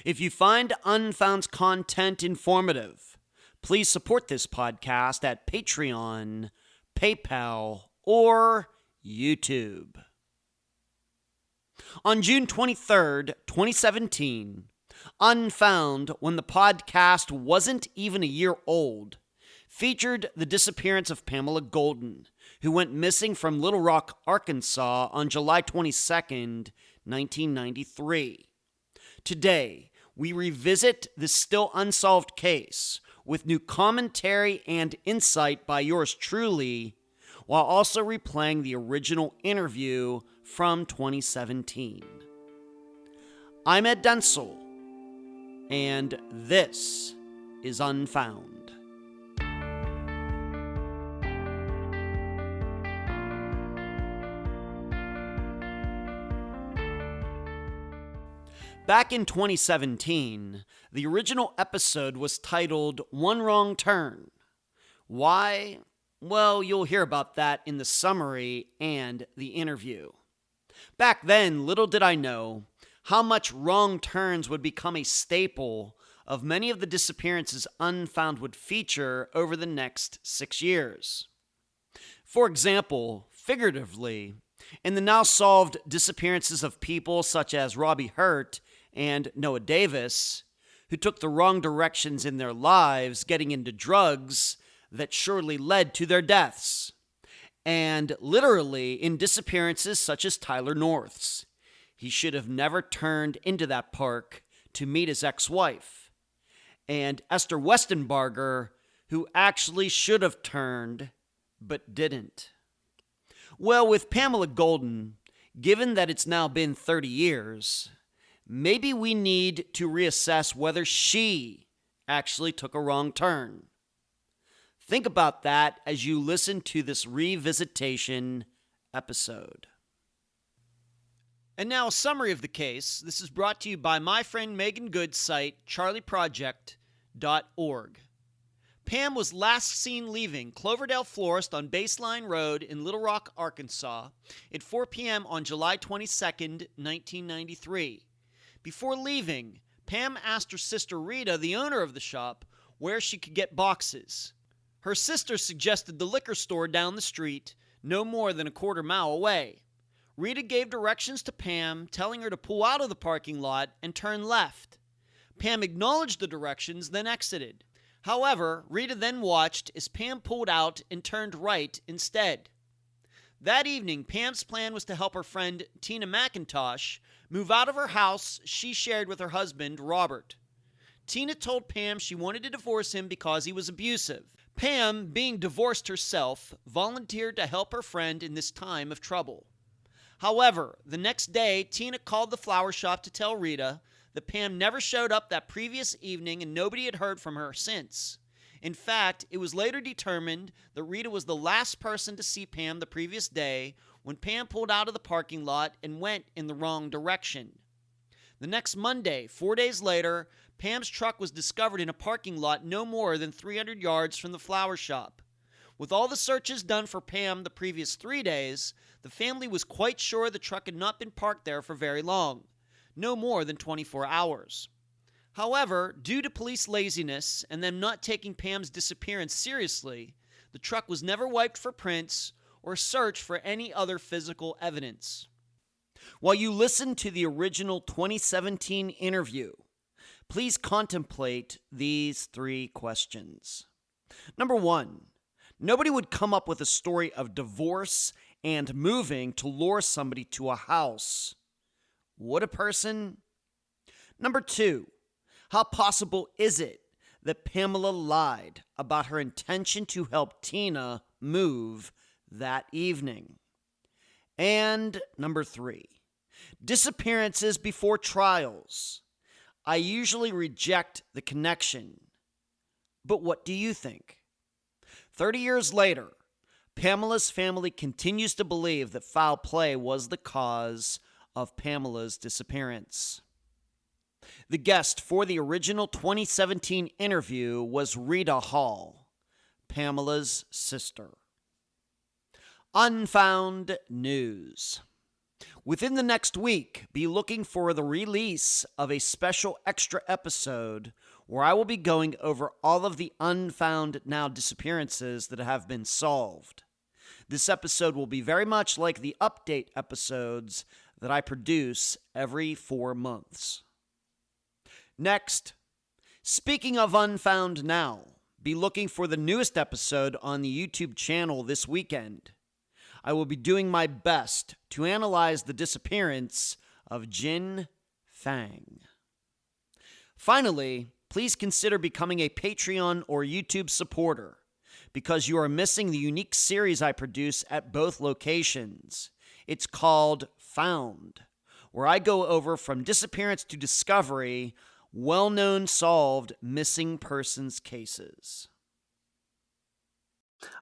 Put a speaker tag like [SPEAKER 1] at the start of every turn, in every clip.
[SPEAKER 1] If you find Unfound's content informative, please support this podcast at Patreon, PayPal, or YouTube. On June 23rd, 2017, Unfound, when the podcast wasn't even a year old, featured the disappearance of Pamela Golden, who went missing from Little Rock, Arkansas on July 22nd, 1993. Today, we revisit this still unsolved case with new commentary and insight by yours truly, while also replaying the original interview from 2017. I'm Ed Densel, and this is Unfound. Back in 2017, the original episode was titled One Wrong Turn. Why? Well, you'll hear about that in the summary and the interview. Back then, little did I know how much wrong turns would become a staple of many of the disappearances Unfound would feature over the next 6 years. For example, figuratively, in the now solved disappearances of people such as Robbie Hurt and Noah Davis, who took the wrong directions in their lives, getting into drugs that surely led to their deaths. And literally in disappearances such as Tyler North's. He should have never turned into that park to meet his ex-wife. And Esther Westenbarger, who actually should have turned, but didn't. Well, with Pamela Golden, given that it's now been 30 years, maybe we need to reassess whether she actually took a wrong turn. Think about that as you listen to this revisitation episode. And now a summary of the case. This is brought to you by my friend Megan Good's site, charleyproject.org. Pam was last seen leaving Cloverdale Florist on Baseline Road in Little Rock, Arkansas at 4 p.m. on July 22nd, 1993. Before leaving, Pam asked her sister Rita, the owner of the shop, where she could get boxes. Her sister suggested the liquor store down the street, no more than a quarter mile away. Rita gave directions to Pam, telling her to pull out of the parking lot and turn left. Pam acknowledged the directions, then exited. However, Rita then watched as Pam pulled out and turned right instead. That evening, Pam's plan was to help her friend Tina McIntosh move out of her house she shared with her husband, Robert. Tina told Pam she wanted to divorce him because he was abusive. Pam, being divorced herself, volunteered to help her friend in this time of trouble. However, the next day, Tina called the flower shop to tell Rita that Pam never showed up that previous evening and nobody had heard from her since. In fact, it was later determined that Rita was the last person to see Pam the previous day when Pam pulled out of the parking lot and went in the wrong direction. The next Monday, 4 days later, Pam's truck was discovered in a parking lot no more than 300 yards from the flower shop. With all the searches done for Pam the previous 3 days, the family was quite sure the truck had not been parked there for very long, no more than 24 hours. However, due to police laziness and them not taking Pam's disappearance seriously, the truck was never wiped for prints or searched for any other physical evidence. While you listen to the original 2017 interview, please contemplate these 3 questions. Number 1, nobody would come up with a story of divorce and moving to lure somebody to a house. Would a person? Number 2, how possible is it that Pamela lied about her intention to help Tina move that evening? And number 3, disappearances before trials. I usually reject the connection. But what do you think? 30 years later, Pamela's family continues to believe that foul play was the cause of Pamela's disappearance. The guest for the original 2017 interview was Rita Hall, Pamela's sister. Unfound News. Within the next week, be looking for the release of a special extra episode where I will be going over all of the unfound now disappearances that have been solved. This episode will be very much like the update episodes that I produce every 4 months. Next, speaking of Unfound Now, be looking for the newest episode on the YouTube channel this weekend. I will be doing my best to analyze the disappearance of Jin Fang. Finally, please consider becoming a Patreon or YouTube supporter because you are missing the unique series I produce at both locations. It's called Found, where I go over from disappearance to discovery well-known solved missing persons cases.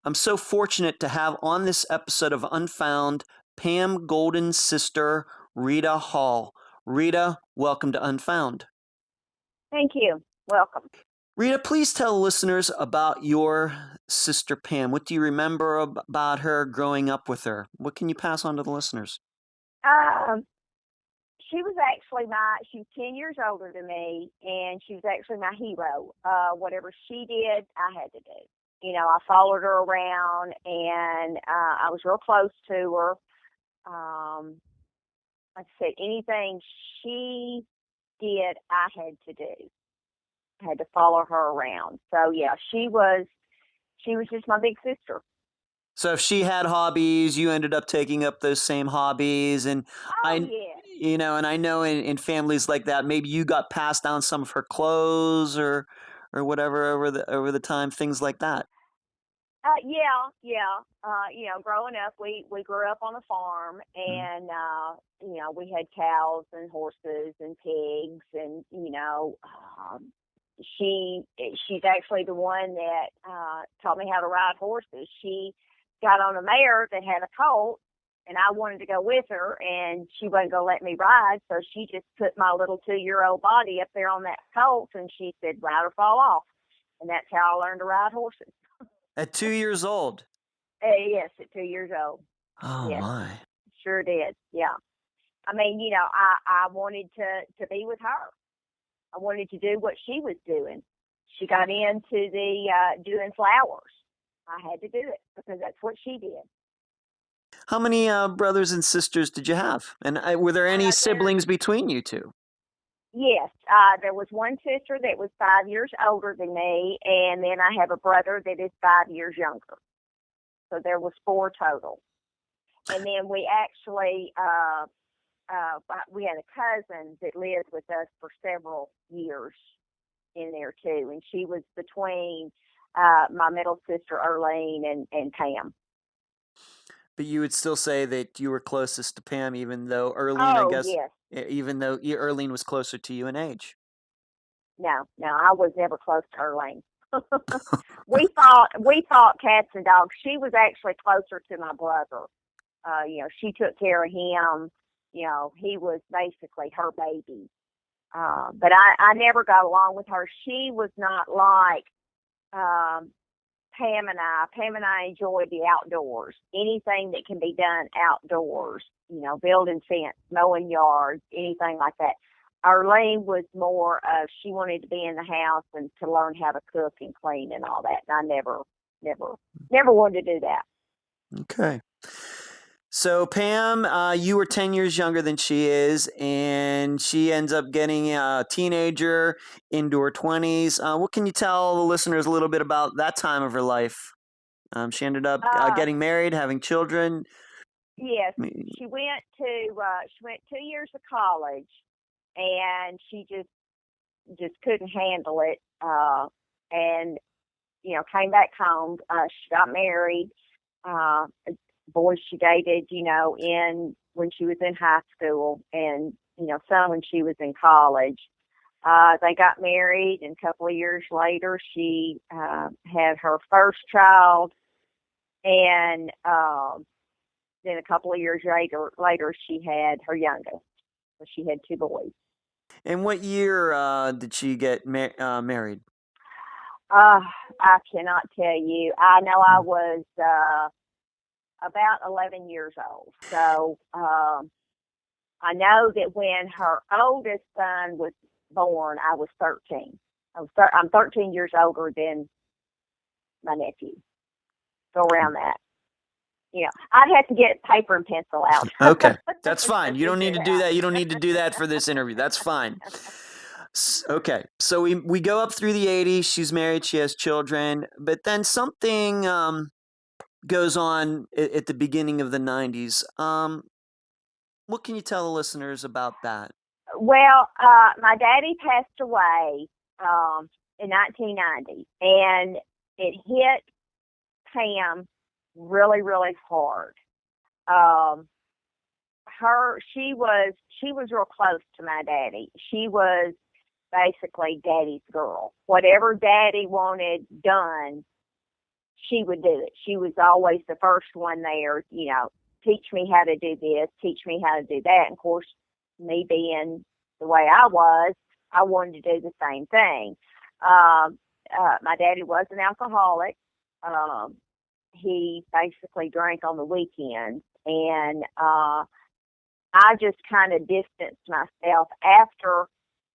[SPEAKER 1] I'm so fortunate to have on this episode of Unfound Pam Golden's sister, Rita Hall. Rita, welcome to Unfound.
[SPEAKER 2] Thank you. Welcome.
[SPEAKER 1] Rita, please tell listeners about your sister Pam. What do you remember about her growing up with her? What can you pass on to the listeners?
[SPEAKER 2] She was 10 years older than me, and she was actually my hero. Whatever she did, I had to do. You know, I followed her around, and I was real close to her. Like I said, anything she did, I had to do. I had to follow her around. So, yeah, she was just my big sister.
[SPEAKER 1] So if she had hobbies, you ended up taking up those same hobbies. And
[SPEAKER 2] yeah.
[SPEAKER 1] And I know in families like that, maybe you got passed down some of her clothes or whatever over the time, things like that.
[SPEAKER 2] Growing up, we grew up on a farm, and we had cows and horses and pigs, and she's actually the one that taught me how to ride horses. She got on a mare that had a colt, and I wanted to go with her, and she wasn't going to let me ride, so she just put my little 2-year-old body up there on that colt, and she said, ride or fall off. And that's how I learned to ride horses.
[SPEAKER 1] At 2 years old?
[SPEAKER 2] Yes, at 2 years old.
[SPEAKER 1] Oh, yes. My.
[SPEAKER 2] Sure did, yeah. I mean, I wanted to be with her. I wanted to do what she was doing. She got into the doing flowers. I had to do it because that's what she did.
[SPEAKER 1] How many brothers and sisters did you have? And were there any siblings between you two?
[SPEAKER 2] Yes. There was one sister that was 5 years older than me, and then I have a brother that is 5 years younger. So there was 4 total. And then we actually, we had a cousin that lived with us for several years in there too, and she was between my middle sister Erlene and Pam.
[SPEAKER 1] But you would still say that you were closest to Pam, even though Erlene,
[SPEAKER 2] yes.
[SPEAKER 1] Even though Erlene was closer to you in age.
[SPEAKER 2] No, I was never close to Erlene. we fought cats and dogs. She was actually closer to my brother. She took care of him. He was basically her baby. But I never got along with her. She was not like Pam and I. Pam and I enjoyed the outdoors. Anything that can be done outdoors, building fence, mowing yards, anything like that. Arlene was more of, she wanted to be in the house and to learn how to cook and clean and all that. And I never wanted to do that.
[SPEAKER 1] Okay. So Pam, you were 10 years younger than she is, and she ends up getting a teenager into her 20s. What can you tell the listeners a little bit about that time of her life? She ended up getting married, having children.
[SPEAKER 2] Yes, she went 2 years of college, and she just couldn't handle it. And came back home. She got married. Boys she dated, when she was in high school, and some when she was in college. They got married, and a couple of years later, she had her first child, and then a couple of years later, she had her youngest. So she had 2 boys.
[SPEAKER 1] And what year did she get married?
[SPEAKER 2] I cannot tell you. I know I was about 11 years old. So I know that when her oldest son was born, I was 13. I'm 13 years older than my nephew. So around that. I'd have to get paper and pencil out.
[SPEAKER 1] Okay, that's fine. You don't need to do that. You don't need to do that for this interview. That's fine. Okay, so we go up through the 80s. She's married. She has children. But then something goes on at the beginning of the 90s. What can you tell the listeners about that?
[SPEAKER 2] Well, my daddy passed away in 1990, and it hit Pam really, really hard. She was real close to my daddy. She was basically daddy's girl. Whatever daddy wanted done, she would do it. She was always the first one there, teach me how to do this, teach me how to do that. And of course, me being the way I was, I wanted to do the same thing. My daddy was an alcoholic. He basically drank on the weekends, and I just kind of distanced myself after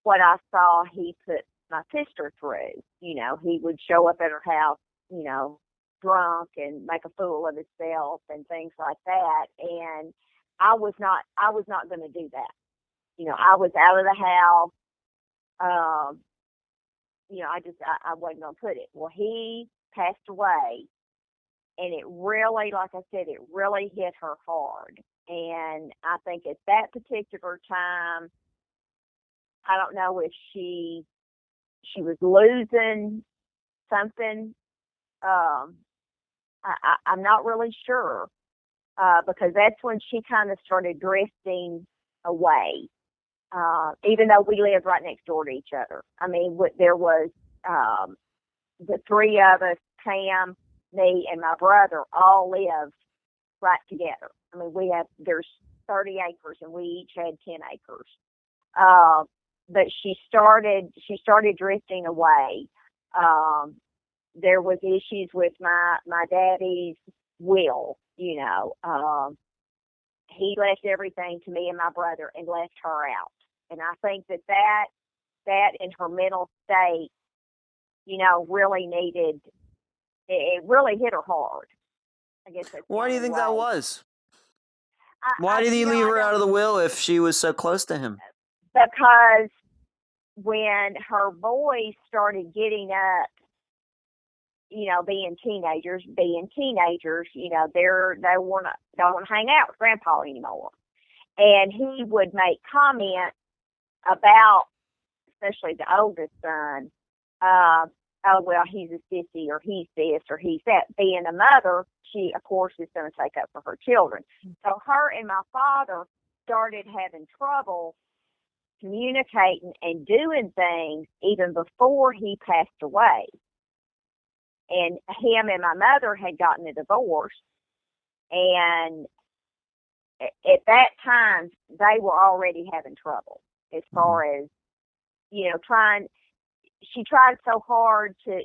[SPEAKER 2] what I saw he put my sister through. He would show up at her house, drunk and make a fool of himself and things like that. And I was not going to do that. I was out of the house. I wasn't going to put it. Well, he passed away, and it really, like I said, it really hit her hard. And I think at that particular time, I don't know if she was losing something. I'm not really sure, because that's when she kind of started drifting away. Even though we lived right next door to each other. I mean, there was the three of us, Pam, me, and my brother, all lived right together. I mean, there's 30 acres, and we each had 10 acres. But she started drifting away. There was issues with my daddy's will. He left everything to me and my brother and left her out. And I think that in her mental state, really needed, it really hit her hard. I guess that's
[SPEAKER 1] Why do you think that was? Why did he leave her out of the will if she was so close to him?
[SPEAKER 2] Because when her boys started getting up, being teenagers, they don't want to hang out with Grandpa anymore. And he would make comments about, especially the oldest son, oh, well, he's a sissy, or he's this, or he's that. Being a mother, she, of course, is going to take up for her children. So her and my father started having trouble communicating and doing things even before he passed away. And him and my mother had gotten a divorce. And at that time, they were already having trouble as far as, she tried so hard to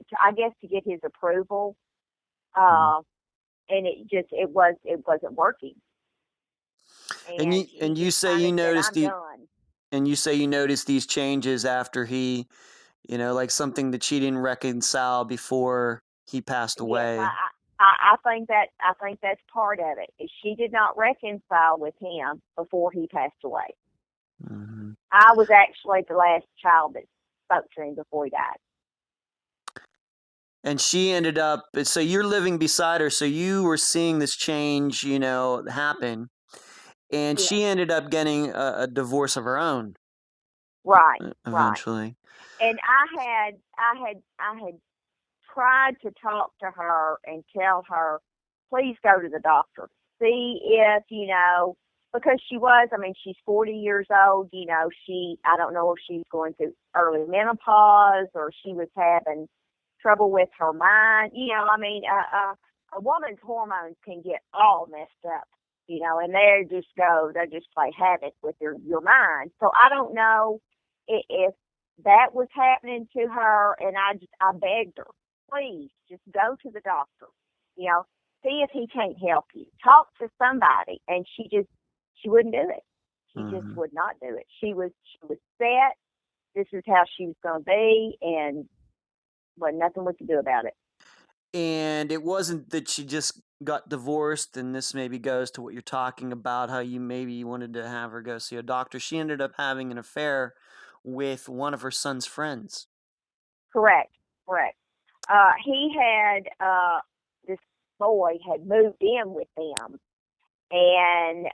[SPEAKER 2] get his approval. And it wasn't working.
[SPEAKER 1] And you say you noticed you noticed these changes after he, like something that she didn't reconcile before he passed away.
[SPEAKER 2] Yes, I think that's part of it. She did not reconcile with him before he passed away.
[SPEAKER 1] Mm-hmm.
[SPEAKER 2] I was actually the last child that spoke to him before he died.
[SPEAKER 1] And she ended up, so you're living beside her, so you were seeing this change, happen. And
[SPEAKER 2] yes.
[SPEAKER 1] She ended up getting a divorce of her own.
[SPEAKER 2] Right.
[SPEAKER 1] Eventually.
[SPEAKER 2] Right. And I had tried to talk to her and tell her, please go to the doctor. See if, because she's 40 years old, I don't know if she's going through early menopause or she was having trouble with her mind. A woman's hormones can get all messed up, and they just play havoc with your mind. So I don't know if that was happening to her, and I begged her, please just go to the doctor, see if he can't help you, talk to somebody. And she wouldn't do it. She just would not do it. She was set. This is how she was going to be, and nothing we could do about it.
[SPEAKER 1] And it wasn't that she just got divorced, and this maybe goes to what you're talking about, how you maybe wanted to have her go see a doctor. She ended up having an affair with one of her son's friends.
[SPEAKER 2] Correct. He had, this boy had moved in with them, and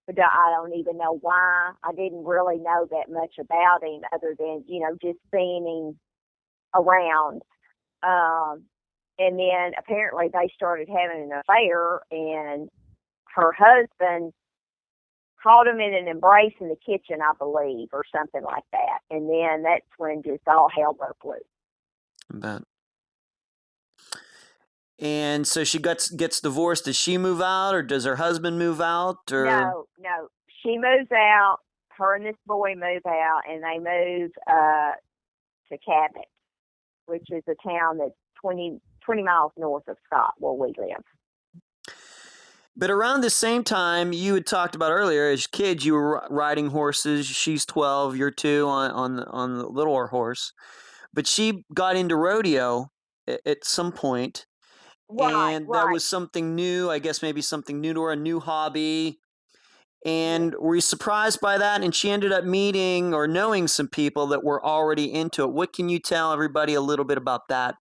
[SPEAKER 2] but I don't even know why. I didn't really know that much about him other than, just seeing him around. And then apparently they started having an affair, and her husband caught him in an embrace in the kitchen, I believe, or something like that. And then that's when just all hell broke loose.
[SPEAKER 1] I bet. And so she gets divorced. Does she move out, or does her husband move out? Or
[SPEAKER 2] No. She moves out. Her and this boy move out, and they move to Cabot, which is a town that's 20 miles north of Scott, where we live.
[SPEAKER 1] But around the same time, you had talked about earlier, as kids, you were riding horses. She's 12, you're 2 on the littler horse. But she got into rodeo at some point, and that was something new. I guess maybe something new to her, a new hobby. And were you surprised by that? And she ended up meeting or knowing some people that were already into it. What can you tell everybody a little bit about that?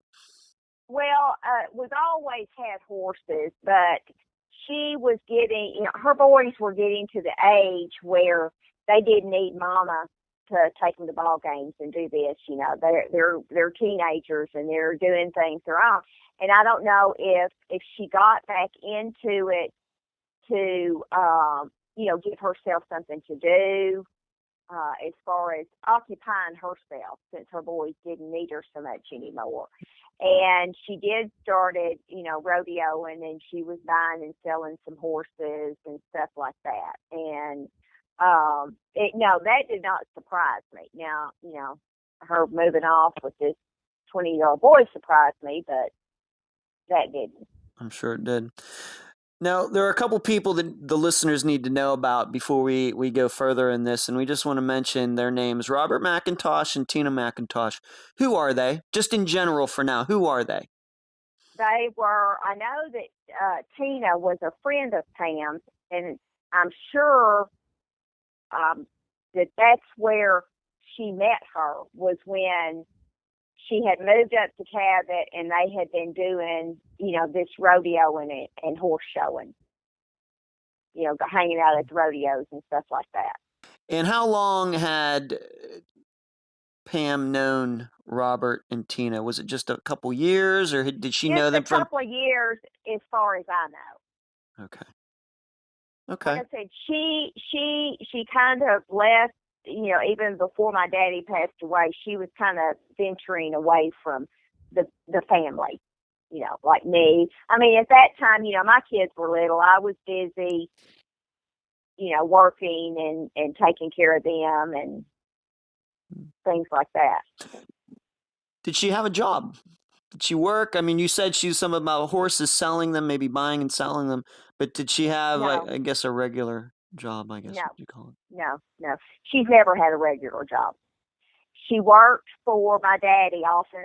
[SPEAKER 2] Well, we've always had horses, but she was getting, her boys were getting to the age where they didn't need mama to take them to ball games and do this. They're teenagers, and they're doing things their own. And I don't know if she got back into it to, give herself something to do, as far as occupying herself, since her boys didn't need her so much anymore. And she did started, rodeoing, and she was buying and selling some horses and stuff like that. And that did not surprise me. Now, her moving off with this 20-year-old boy surprised me, but that didn't.
[SPEAKER 1] I'm sure it did. Now, there are a couple people that the listeners need to know about before we go further in this, and we just want to mention their names: Robert McIntosh and Tina McIntosh. Who are they? Just in general for now, who are they?
[SPEAKER 2] They were, I know that Tina was a friend of Pam's, and I'm sure that's where she met her, was when she had moved up to Cabot, and they had been doing, this rodeo and horse showing, hanging out at the rodeos and stuff like that.
[SPEAKER 1] And how long had Pam known Robert and Tina? Was it just a couple years, or did she know them from?
[SPEAKER 2] Just a couple of years, as far as I know.
[SPEAKER 1] Okay.
[SPEAKER 2] Like I said, she kind of left. Even before my daddy passed away, she was kind of venturing away from the family, like me. I mean, at that time, my kids were little. I was busy, working and taking care of them and things like that.
[SPEAKER 1] Did she have a job? Did she work? I mean, you said she was some about horses, selling them, maybe buying and selling them. But did she have,
[SPEAKER 2] No.
[SPEAKER 1] I guess, a regular job, I guess,
[SPEAKER 2] No.
[SPEAKER 1] what you call it?
[SPEAKER 2] No. She's never had a regular job. She worked for my daddy off and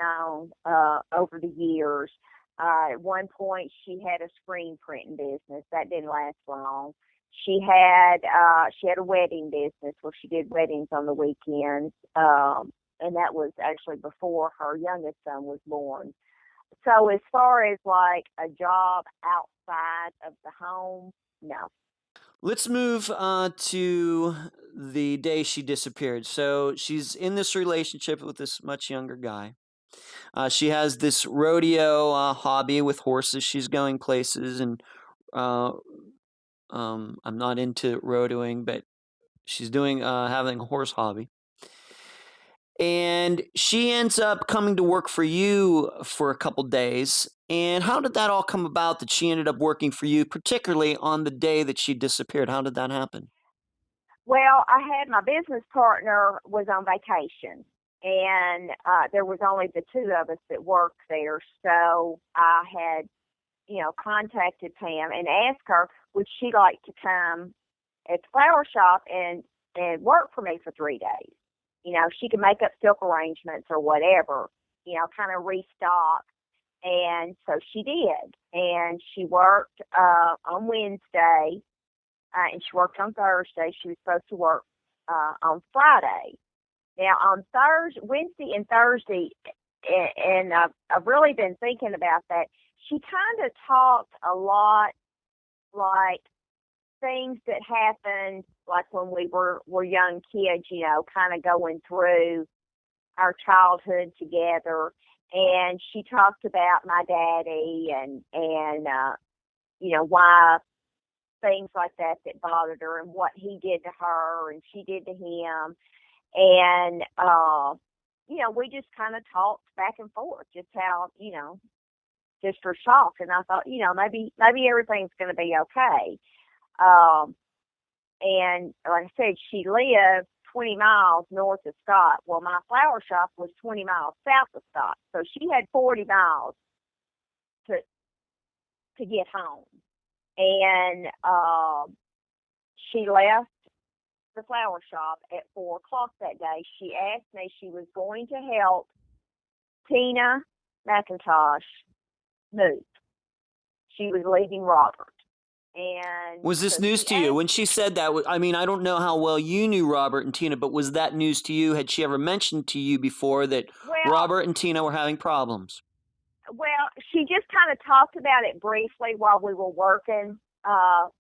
[SPEAKER 2] on over the years. At one point, she had a screen printing business. That didn't last long. She had a wedding business where she did weddings on the weekends, and that was actually before her youngest son was born. So as far as like a job outside of the home, no.
[SPEAKER 1] Let's move to the day she disappeared. So she's in this relationship with this much younger guy. She has this rodeo hobby with horses. She's going places, and I'm not into rodeoing, but she's doing having a horse hobby. And she ends up coming to work for you for a couple days. And how did that all come about, that she ended up working for you, particularly on the day that she disappeared? How did that happen?
[SPEAKER 2] Well, I had my business partner was on vacation, and there was only the two of us that worked there. So I had, contacted Pam and asked her, would she like to come at the flower shop and work for me for 3 days. She could make up silk arrangements or whatever, kind of restock. And so she did. And she worked on Wednesday, and she worked on Thursday. She was supposed to work on Friday. Now, on Wednesday and Thursday, and I've really been thinking about that, she kind of talked a lot like things that happened, like when we were young kids, kind of going through our childhood together. And she talked about my daddy and why things like that bothered her and what he did to her and she did to him. And, we just kind of talked back and forth, just how, just for shock. And I thought, maybe everything's going to be okay. And like I said, she lived 20 miles north of Scott. Well, my flower shop was 20 miles south of Scott. So she had 40 miles to get home. And she left the flower shop at 4 o'clock that day. She asked me, she was going to help Tina McIntosh move. She was leaving Robert. And
[SPEAKER 1] was this news to you when she said that? I mean, I don't know how well you knew Robert and Tina, but was that news to you? Had she ever mentioned to you before that Robert and Tina were having problems?
[SPEAKER 2] Well, she just kind of talked about it briefly while we were working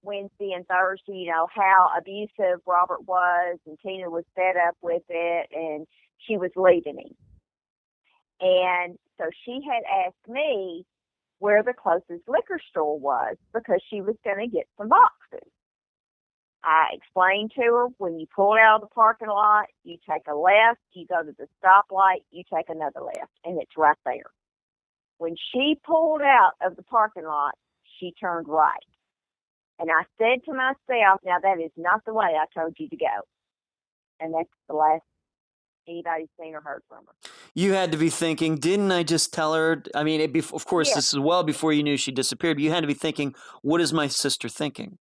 [SPEAKER 2] Wednesday and Thursday, how abusive Robert was, and Tina was fed up with it, and she was leaving him. And so she had asked me where the closest liquor store was because she was going to get some boxes. I explained to her, when you pull out of the parking lot, you take a left, you go to the stoplight, you take another left, and it's right there. When she pulled out of the parking lot, she turned right. And I said to myself, now that is not the way I told you to go. And that's the last anybody's seen or heard from her.
[SPEAKER 1] You had to be thinking, didn't I just tell her? I mean, of course, This is well before you knew she disappeared, but you had to be thinking, what is my sister thinking?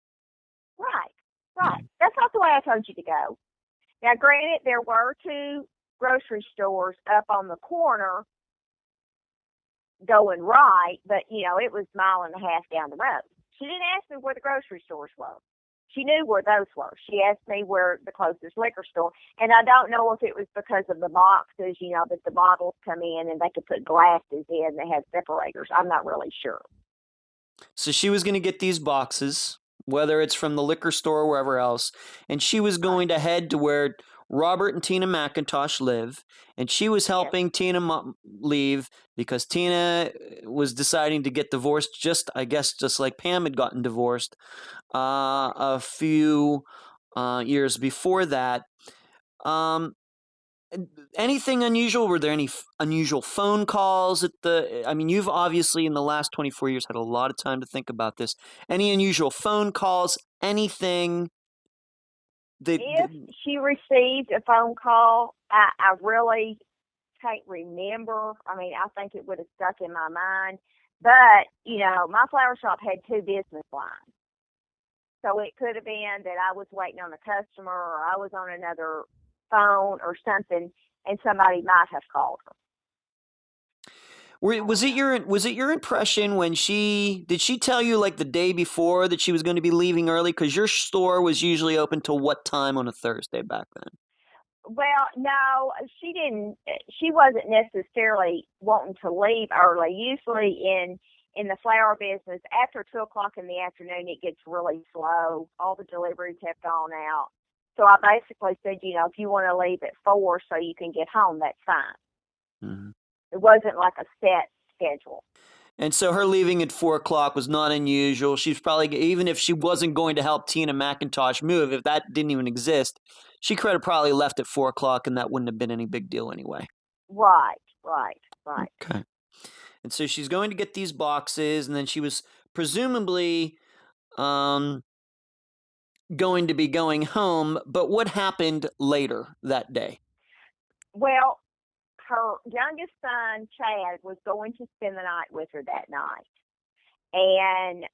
[SPEAKER 2] Right. Yeah. That's not the way I told you to go. Now, granted, there were 2 grocery stores up on the corner going right, but, it was a mile and a half down the road. She didn't ask me where the grocery stores were. She knew where those were. She asked me where the closest liquor store. And I don't know if it was because of the boxes, that the bottles come in and they could put glasses in that have separators. I'm not really sure.
[SPEAKER 1] So she was going to get these boxes, whether it's from the liquor store or wherever else, and she was going to head to where Robert and Tina McIntosh live, and she was helping Tina leave because Tina was deciding to get divorced, just like Pam had gotten divorced a few years before that. Anything unusual? Were there any unusual phone calls you've obviously in the last 24 years had a lot of time to think about this. Any unusual phone calls? Anything?
[SPEAKER 2] If she received a phone call, I really can't remember. I mean, I think it would have stuck in my mind. But, my flower shop had 2 business lines. So it could have been that I was waiting on a customer or I was on another phone or something, and somebody might have called her.
[SPEAKER 1] Was it your impression when did she tell you like the day before that she was going to be leaving early? Because your store was usually open till what time on a Thursday back then?
[SPEAKER 2] Well, no, she didn't. She wasn't necessarily wanting to leave early. Usually in the flower business, after 2 o'clock in the afternoon, it gets really slow. All the deliveries have gone out. So I basically said, if you want to leave at 4 so you can get home, that's fine. Mm-hmm. It wasn't like a set schedule.
[SPEAKER 1] And so her leaving at 4 o'clock was not unusual. She's probably, even if she wasn't going to help Tina McIntosh move, if that didn't even exist, she could have probably left at 4 o'clock and that wouldn't have been any big deal anyway.
[SPEAKER 2] Right.
[SPEAKER 1] Okay. And so she's going to get these boxes, and then she was presumably going to be going home. But what happened later that day?
[SPEAKER 2] Well, her youngest son, Chad, was going to spend the night with her that night. And,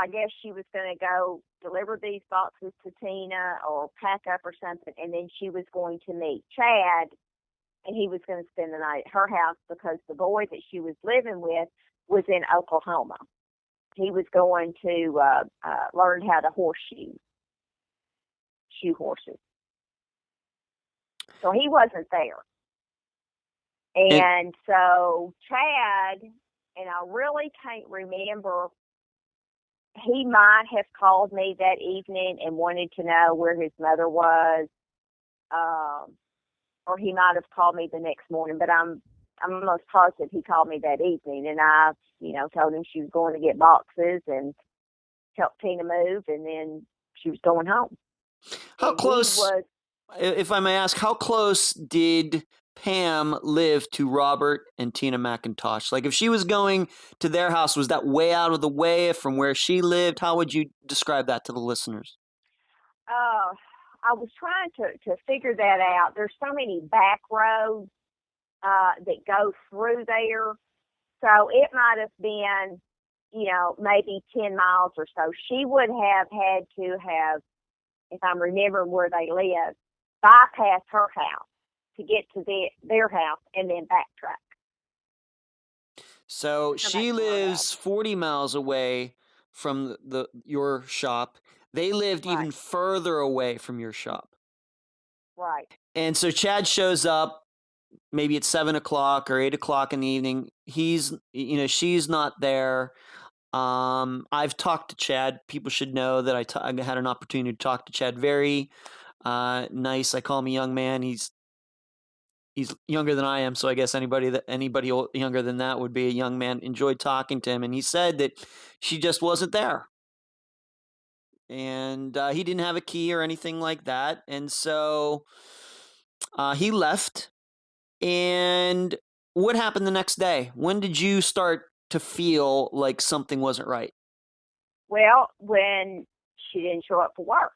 [SPEAKER 2] I guess she was going to go deliver these boxes to Tina or pack up or something, and then she was going to meet Chad, and he was going to spend the night at her house because the boy that she was living with was in Oklahoma. He was going to learn how to shoe horses. So he wasn't there. And so Chad, and I really can't remember, he might have called me that evening and wanted to know where his mother was, or he might have called me the next morning, but I'm almost positive he called me that evening, and I, told him she was going to get boxes and help Tina move, and then she was going home.
[SPEAKER 1] How close, if I may ask, how close did Pam live to Robert and Tina McIntosh? Like, if she was going to their house, was that way out of the way from where she lived? How would you describe that to the listeners?
[SPEAKER 2] I was trying to figure that out. There's so many back roads that go through there. So it might have been, maybe 10 miles or so. She would have had to have, if I'm remembering where they live, bypass her house to get to their house and then backtrack.
[SPEAKER 1] So she lives 40 miles away from your shop. They lived even further away from your shop.
[SPEAKER 2] Right.
[SPEAKER 1] And so Chad shows up maybe at 7 o'clock or 8 o'clock in the evening. She's not there. I've talked to Chad. People should know that I had an opportunity to talk to Chad. Very nice. I call him a young man. He's younger than I am, so I guess anybody younger than that would be a young man. Enjoyed talking to him, and he said that she just wasn't there, and he didn't have a key or anything like that, and so he left. And what happened the next day? When did you start to feel like something wasn't right?
[SPEAKER 2] Well, when she didn't show up for work.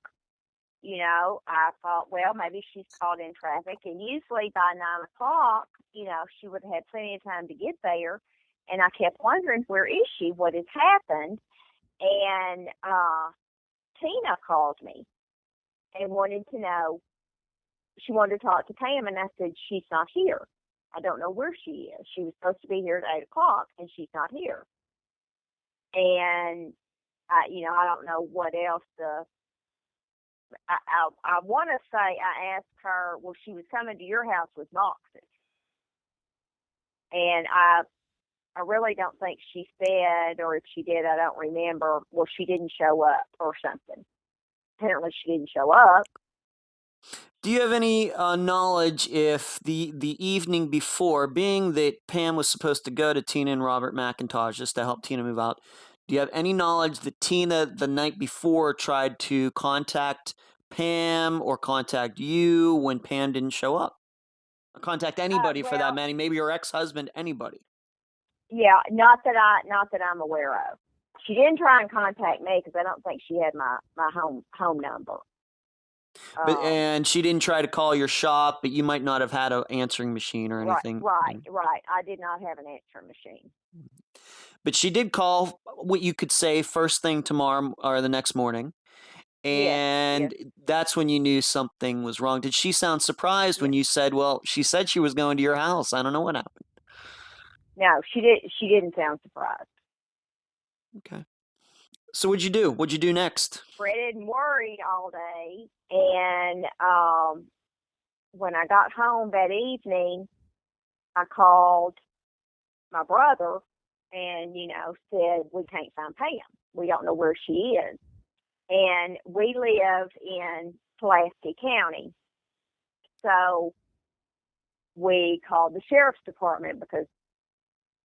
[SPEAKER 2] I thought, well, maybe she's caught in traffic. And usually by 9 o'clock, she would have had plenty of time to get there. And I kept wondering, where is she? What has happened? And Tina called me and wanted to know. She wanted to talk to Pam, and I said, she's not here. I don't know where she is. She was supposed to be here at 8 o'clock, and she's not here. And, I don't know what else I want to say I asked her, well, she was coming to your house with boxes. And I really don't think she said, or if she did, I don't remember, well, she didn't show up or something. Apparently she didn't show up.
[SPEAKER 1] Do you have any knowledge if the evening before, being that Pam was supposed to go to Tina and Robert McIntosh just to help Tina move out, do you have any knowledge that Tina the night before tried to contact Pam or contact you when Pam didn't show up? Or contact anybody for that matter, maybe your ex-husband, anybody? Yeah,
[SPEAKER 2] not that I'm aware of. She didn't try and contact me because I don't think she had my home number.
[SPEAKER 1] And she didn't try to call your shop, but you might not have had an answering machine or anything.
[SPEAKER 2] Right. I did not have an answering machine.
[SPEAKER 1] But she did call, what you could say, first thing tomorrow or the next morning. And that's when you knew something was wrong. Did she sound surprised when you said, well, she said she was going to your house? I don't know what happened.
[SPEAKER 2] No, she didn't sound surprised.
[SPEAKER 1] Okay. So what'd you do? What'd you do next?
[SPEAKER 2] Fretted and worried all day. And when I got home that evening, I called my brother and, said, we can't find Pam. We don't know where she is. And we live in Pulaski County. So we called the sheriff's department because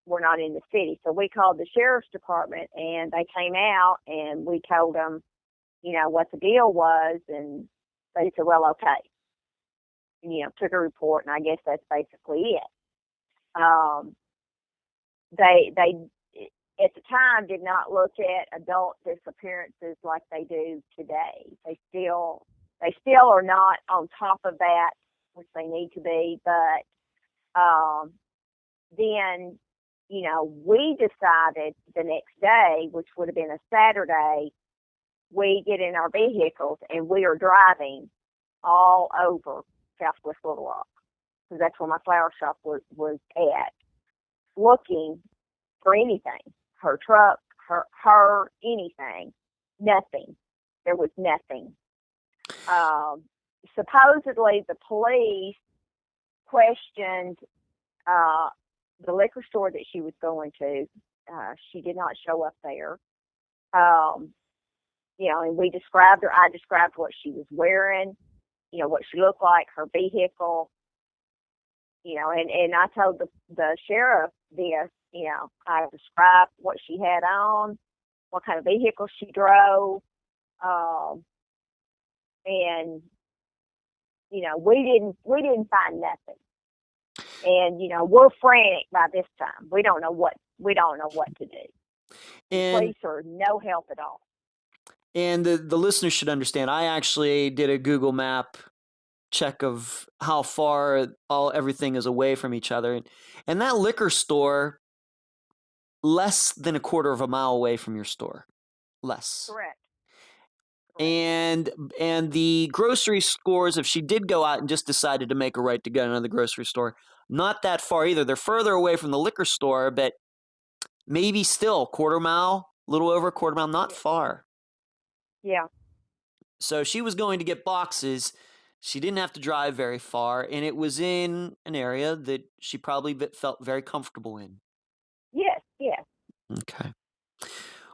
[SPEAKER 2] we're not in the city. So we called the sheriff's department and they came out and we told them, what the deal was. And they said, well, okay. And, took a report, and I guess that's basically it. They at the time did not look at adult disappearances like they do today. They still are not on top of that, which they need to be. But then, we decided the next day, which would have been a Saturday, we get in our vehicles and we are driving all over Southwest Little Rock, because that's where my flower shop was at, looking for anything. Her truck, her anything. Nothing. There was nothing. Supposedly the police questioned the liquor store that she was going to. She did not show up there. And we described her. I described what she was wearing, what she looked like, her vehicle, and I told the sheriff this, I described what she had on, what kind of vehicle she drove, and we didn't find nothing. And we're frantic by this time. We don't know what to do. And the police are no help at all.
[SPEAKER 1] And the listeners should understand, I actually did a Google map check of how far everything is away from each other. And that liquor store, less than a quarter of a mile away from your store. Less.
[SPEAKER 2] Correct.
[SPEAKER 1] And the grocery stores, if she did go out and just decided to make a right to go to another grocery store, not that far either. They're further away from the liquor store, but maybe still quarter mile, a little over a quarter mile, not far.
[SPEAKER 2] Yeah.
[SPEAKER 1] So she was going to get boxes. She didn't have to drive very far, and it was in an area that she probably felt very comfortable in.
[SPEAKER 2] Yes.
[SPEAKER 1] Okay.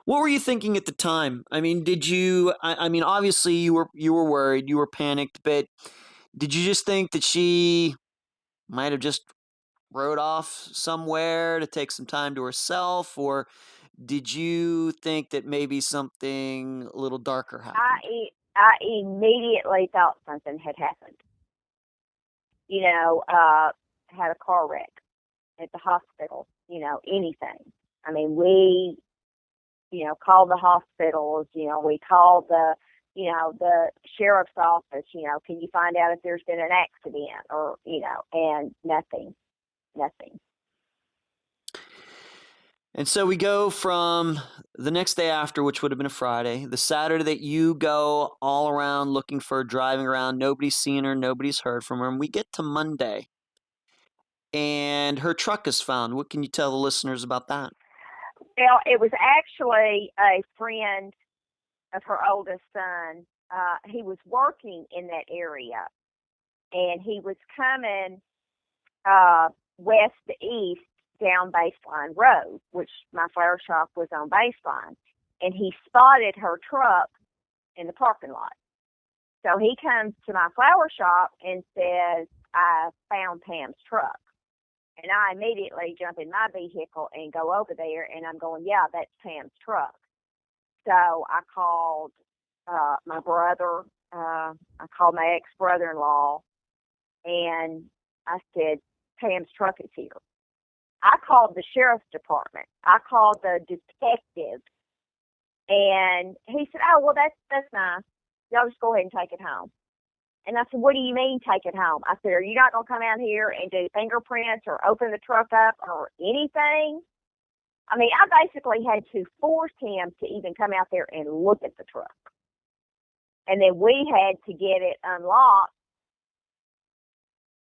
[SPEAKER 1] What were you thinking at the time? I mean, did you? I mean, obviously you were worried, you were panicked, but did you just think that she might have just rode off somewhere to take some time to herself, or did you think that maybe something a little darker happened?
[SPEAKER 2] I immediately thought something had happened. Had a car wreck at the hospital. Anything. I mean, we called the hospitals, we called the sheriff's office, can you find out if there's been an accident or, and nothing.
[SPEAKER 1] And so we go from the next day after, which would have been a Friday, the Saturday that you go all around looking for her, driving around, nobody's seen her, nobody's heard from her, and we get to Monday, and her truck is found. What can you tell the listeners about that?
[SPEAKER 2] Well, it was actually a friend of her oldest son. He was working in that area, and he was coming west to east down Baseline Road, which my flower shop was on Baseline, and he spotted her truck in the parking lot. So he comes to my flower shop and says, I found Pam's truck. And I immediately jump in my vehicle and go over there, and I'm going, yeah, that's Pam's truck. So I called my brother, I called my ex-brother-in-law, and I said, Pam's truck is here. I called the sheriff's department. I called the detective, and he said, oh, well, that's nice. Y'all just go ahead and take it home. And I said, what do you mean take it home? I said, are you not going to come out here and do fingerprints or open the truck up or anything? I mean, I basically had to force him to even come out there and look at the truck. And then we had to get it unlocked.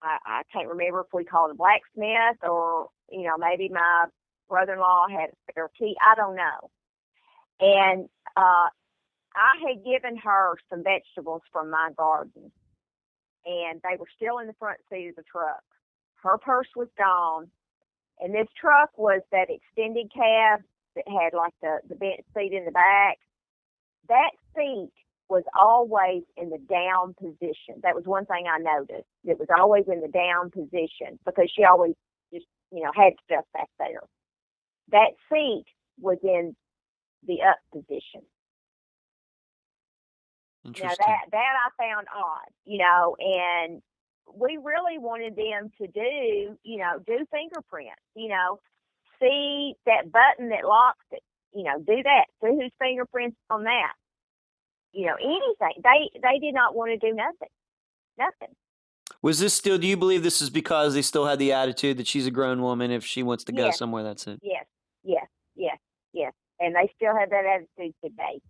[SPEAKER 2] I can't remember if we called a blacksmith or, maybe my brother-in-law had a spare key. I don't know. And I had given her some vegetables from my garden, and they were still in the front seat of the truck. Her purse was gone, and this truck was that extended cab that had like the bench seat in the back. That seat was always in the down position. That was one thing I noticed. It was always in the down position because she always just, had stuff back there. That seat was in the up position.
[SPEAKER 1] Interesting.
[SPEAKER 2] That I found odd, and we really wanted them to do fingerprints, see that button that locks it, do that, see whose fingerprints on that, anything. They did not want to do nothing.
[SPEAKER 1] Was this still, do you believe this is because they still had the attitude that she's a grown woman, if she wants to go somewhere, that's it?
[SPEAKER 2] Yes. And they still have that attitude today.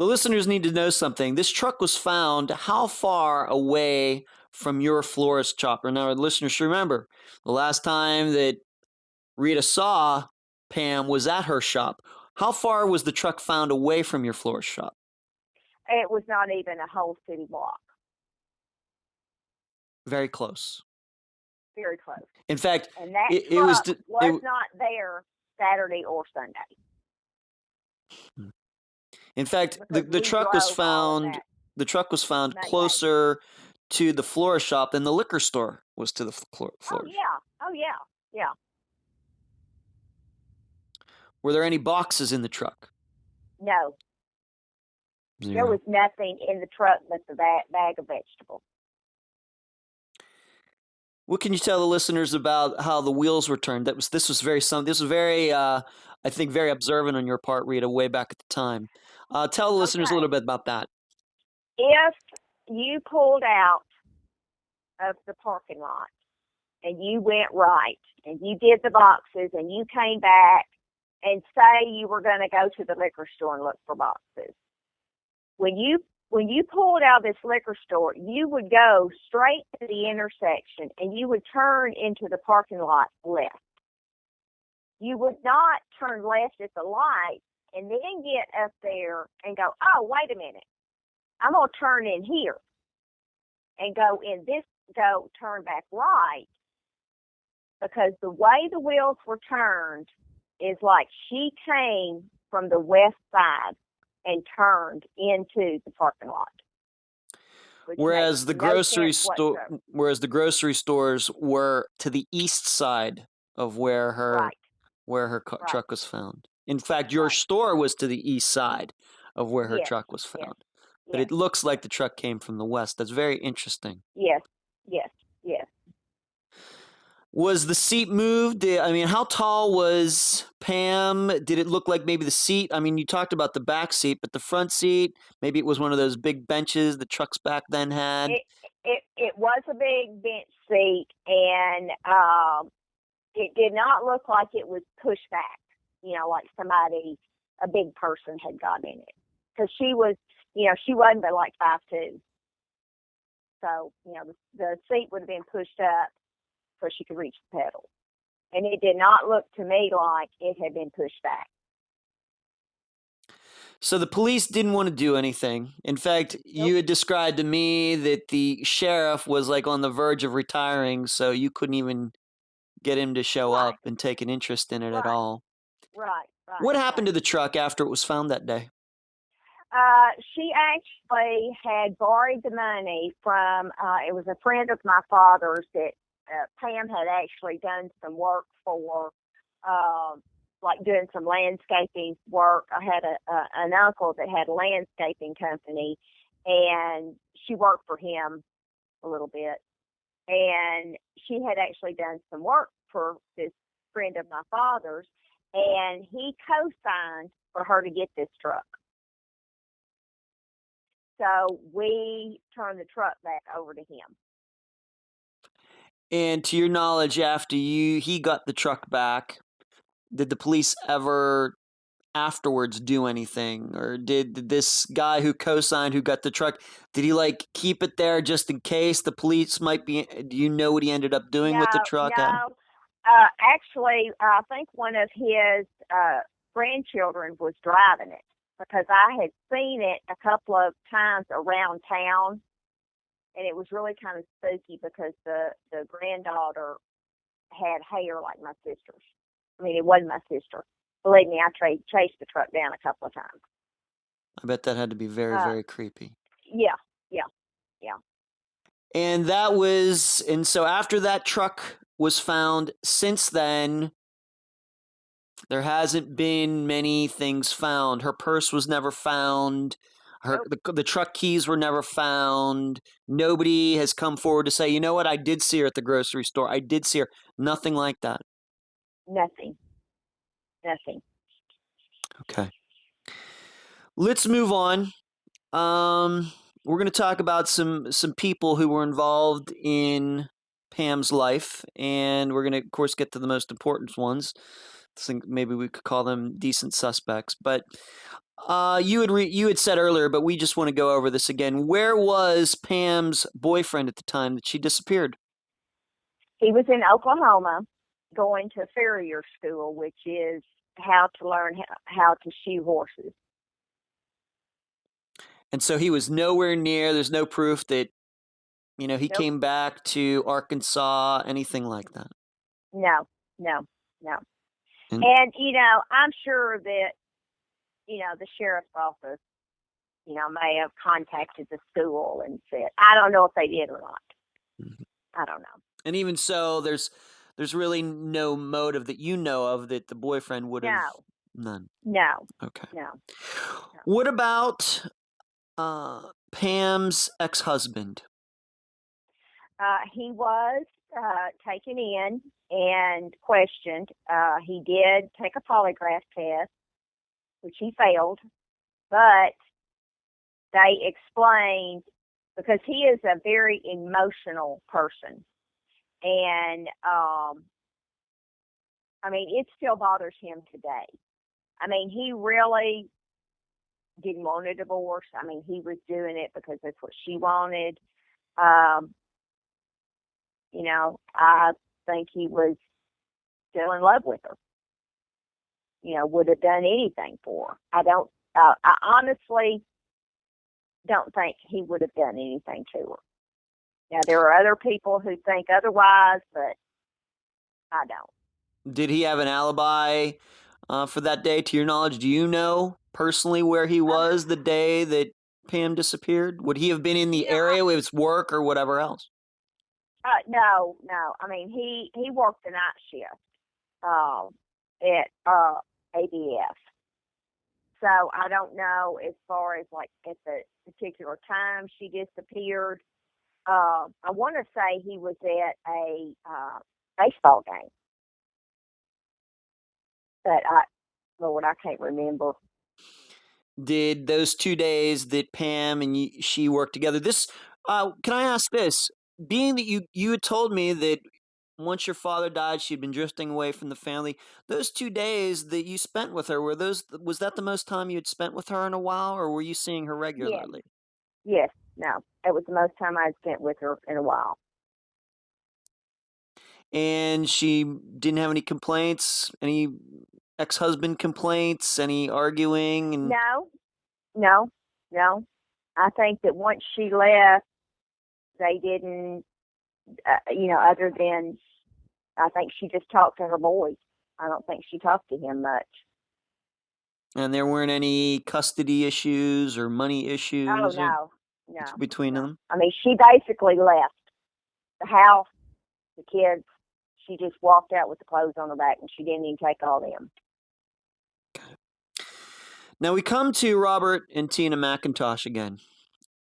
[SPEAKER 1] The listeners need to know something. This truck was found how far away from your florist shop? Now, listeners should remember, the last time that Rita saw Pam was at her shop. How far was the truck found away from your florist shop?
[SPEAKER 2] It was not even a whole city block.
[SPEAKER 1] Very close.
[SPEAKER 2] Very close.
[SPEAKER 1] In fact,
[SPEAKER 2] and that
[SPEAKER 1] it
[SPEAKER 2] was not there Saturday or Sunday.
[SPEAKER 1] In fact, the truck was found. The truck was found closer to the florist shop than the liquor store was to the florist.
[SPEAKER 2] Oh yeah.
[SPEAKER 1] Were there any boxes in the truck?
[SPEAKER 2] No.
[SPEAKER 1] Zero.
[SPEAKER 2] There was nothing in the truck but the bag of vegetables.
[SPEAKER 1] What can you tell the listeners about how the wheels were turned? This was very I think very observant on your part, Rita, way back at the time. Tell the listeners a little bit about that.
[SPEAKER 2] If you pulled out of the parking lot and you went right and you did the boxes and you came back and say you were going to go to the liquor store and look for boxes, when you pulled out of this liquor store, you would go straight to the intersection and you would turn into the parking lot left. You would not turn left at the light and then get up there and go, oh, wait a minute, I'm going to turn in here and turn back right, because the way the wheels were turned is like she came from the west side and turned into the parking lot.
[SPEAKER 1] Whereas the grocery stores were to the east side of where her truck was found. In fact, your store was to the east side of where her truck was found. Yes. But it looks like the truck came from the west. That's very interesting.
[SPEAKER 2] Yes.
[SPEAKER 1] Was the seat moved? I mean, how tall was Pam? Did it look like maybe the seat? I mean, you talked about the back seat, but the front seat, maybe it was one of those big benches the trucks back then had.
[SPEAKER 2] It was a big bench seat, and it did not look like it was pushed back, like a big person had got in it. Because she was, she wasn't but like 5'2". So, the seat would have been pushed up so she could reach the pedal. And it did not look to me like it had been pushed back.
[SPEAKER 1] So the police didn't want to do anything. In fact, you had described to me that the sheriff was like on the verge of retiring, so you couldn't even get him to show up and take an interest in it at all.
[SPEAKER 2] Right.
[SPEAKER 1] What happened to the truck after it was found that day?
[SPEAKER 2] She actually had borrowed the money from, it was a friend of my father's that Pam had actually done some work for, like doing some landscaping work. I had an uncle that had a landscaping company, and she worked for him a little bit. And she had actually done some work for this friend of my father's, and he co-signed for her to get this truck. So we turned the truck back over to him.
[SPEAKER 1] And to your knowledge, after he got the truck back, did the police ever afterwards do anything? Or did this guy who co-signed, who got the truck, did he keep it there just in case the police might be, do you know what he ended up doing with the truck?
[SPEAKER 2] No. Actually, I think one of his grandchildren was driving it, because I had seen it a couple of times around town. And it was really kind of spooky because the granddaughter had hair like my sister's. I mean, it wasn't my sister. Believe me, I chased the truck down a couple of times.
[SPEAKER 1] I bet that had to be very, very creepy.
[SPEAKER 2] Yeah.
[SPEAKER 1] And so after that truck was found, since then, there hasn't been many things found. Her purse was never found. The truck keys were never found. Nobody has come forward to say, you know what, I did see her at the grocery store. I did see her. Nothing like that.
[SPEAKER 2] Nothing.
[SPEAKER 1] Okay. Let's move on. We're going to talk about some people who were involved in Pam's life, and we're going to, of course, get to the most important ones. I think maybe we could call them decent suspects. But You had said earlier, but we just want to go over this again. Where was Pam's boyfriend at the time that she disappeared?
[SPEAKER 2] He was in Oklahoma going to farrier school, which is how to learn how to shoe horses.
[SPEAKER 1] And so he was nowhere near. There's no proof that, he
[SPEAKER 2] Nope.
[SPEAKER 1] came back to Arkansas, anything like that.
[SPEAKER 2] No. And I'm sure that, the sheriff's office, may have contacted the school and said, I don't know if they did or not. Mm-hmm. I don't know.
[SPEAKER 1] And even so, there's really no motive that you know of that the boyfriend would have. None.
[SPEAKER 2] No.
[SPEAKER 1] Okay.
[SPEAKER 2] No.
[SPEAKER 1] What about Pam's ex-husband?
[SPEAKER 2] He was taken in and questioned. He did take a polygraph test, which he failed, but they explained, because he is a very emotional person, and it still bothers him today. He really didn't want a divorce. He was doing it because that's what she wanted. I think he was still in love with her. Would have done anything for her. I honestly don't think he would have done anything to her. Now, there are other people who think otherwise, but I don't.
[SPEAKER 1] Did he have an alibi for that day, to your knowledge? Do you know personally where he was the day that Pam disappeared? Would he have been in the area with his work or whatever else?
[SPEAKER 2] No. He worked the night shift at ABF. So I don't know as far as like at the particular time she disappeared. I want to say he was at a baseball game, but I can't remember.
[SPEAKER 1] Did those 2 days that Pam and she worked together? Can I ask this? Being that you had told me that once your father died, she'd been drifting away from the family. Those 2 days that you spent with her, was that the most time you had spent with her in a while, or were you seeing her regularly?
[SPEAKER 2] Yes. No. It was the most time I'd spent with her in a while.
[SPEAKER 1] And she didn't have any complaints, any ex-husband complaints, any arguing? And
[SPEAKER 2] No. I think that once she left, they didn't, other than, I think she just talked to her boys. I don't think she talked to him much.
[SPEAKER 1] And there weren't any custody issues or money issues?
[SPEAKER 2] No.
[SPEAKER 1] Between them?
[SPEAKER 2] She basically left the house, the kids. She just walked out with the clothes on her back, and she didn't even take all them.
[SPEAKER 1] Now we come to Robert and Tina McIntosh again.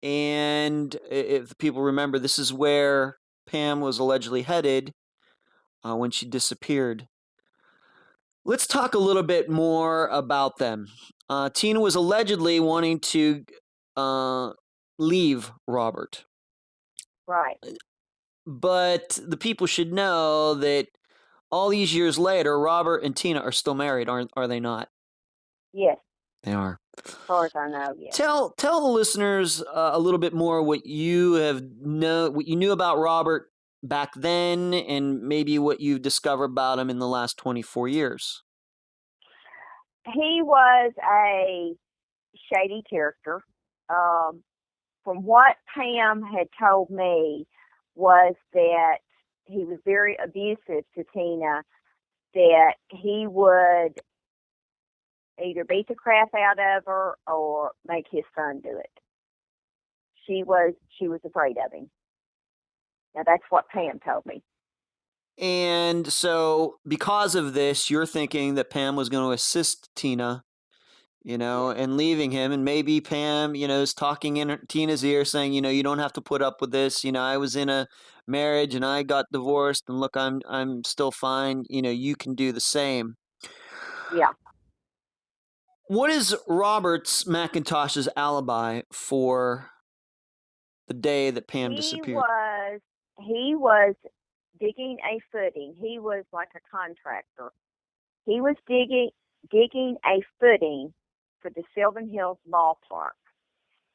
[SPEAKER 1] And if people remember, this is where Pam was allegedly headed when she disappeared. Let's talk a little bit more about them. Tina was allegedly wanting to leave Robert.
[SPEAKER 2] Right.
[SPEAKER 1] But the people should know that all these years later, Robert and Tina are still married, are they not?
[SPEAKER 2] Yes.
[SPEAKER 1] They are.
[SPEAKER 2] As far as I know, yes.
[SPEAKER 1] Tell the listeners a little bit more what you knew about Robert back then, and maybe what you've discovered about him in the last 24 years.
[SPEAKER 2] He was a shady character. From what Pam had told me was that he was very abusive to Tina, that he would either beat the crap out of her or make his son do it. She was afraid of him. Now, that's what Pam told me.
[SPEAKER 1] And so because of this, you're thinking that Pam was going to assist Tina, and leaving him. And maybe Pam, is talking in Tina's ear saying, you don't have to put up with this. I was in a marriage and I got divorced, and look, I'm still fine. You can do the same.
[SPEAKER 2] Yeah.
[SPEAKER 1] What is Robert's McIntosh's alibi for the day that Pam disappeared?
[SPEAKER 2] He was digging a footing. He was like a contractor. He was digging a footing for the Sylvan Hills ballpark.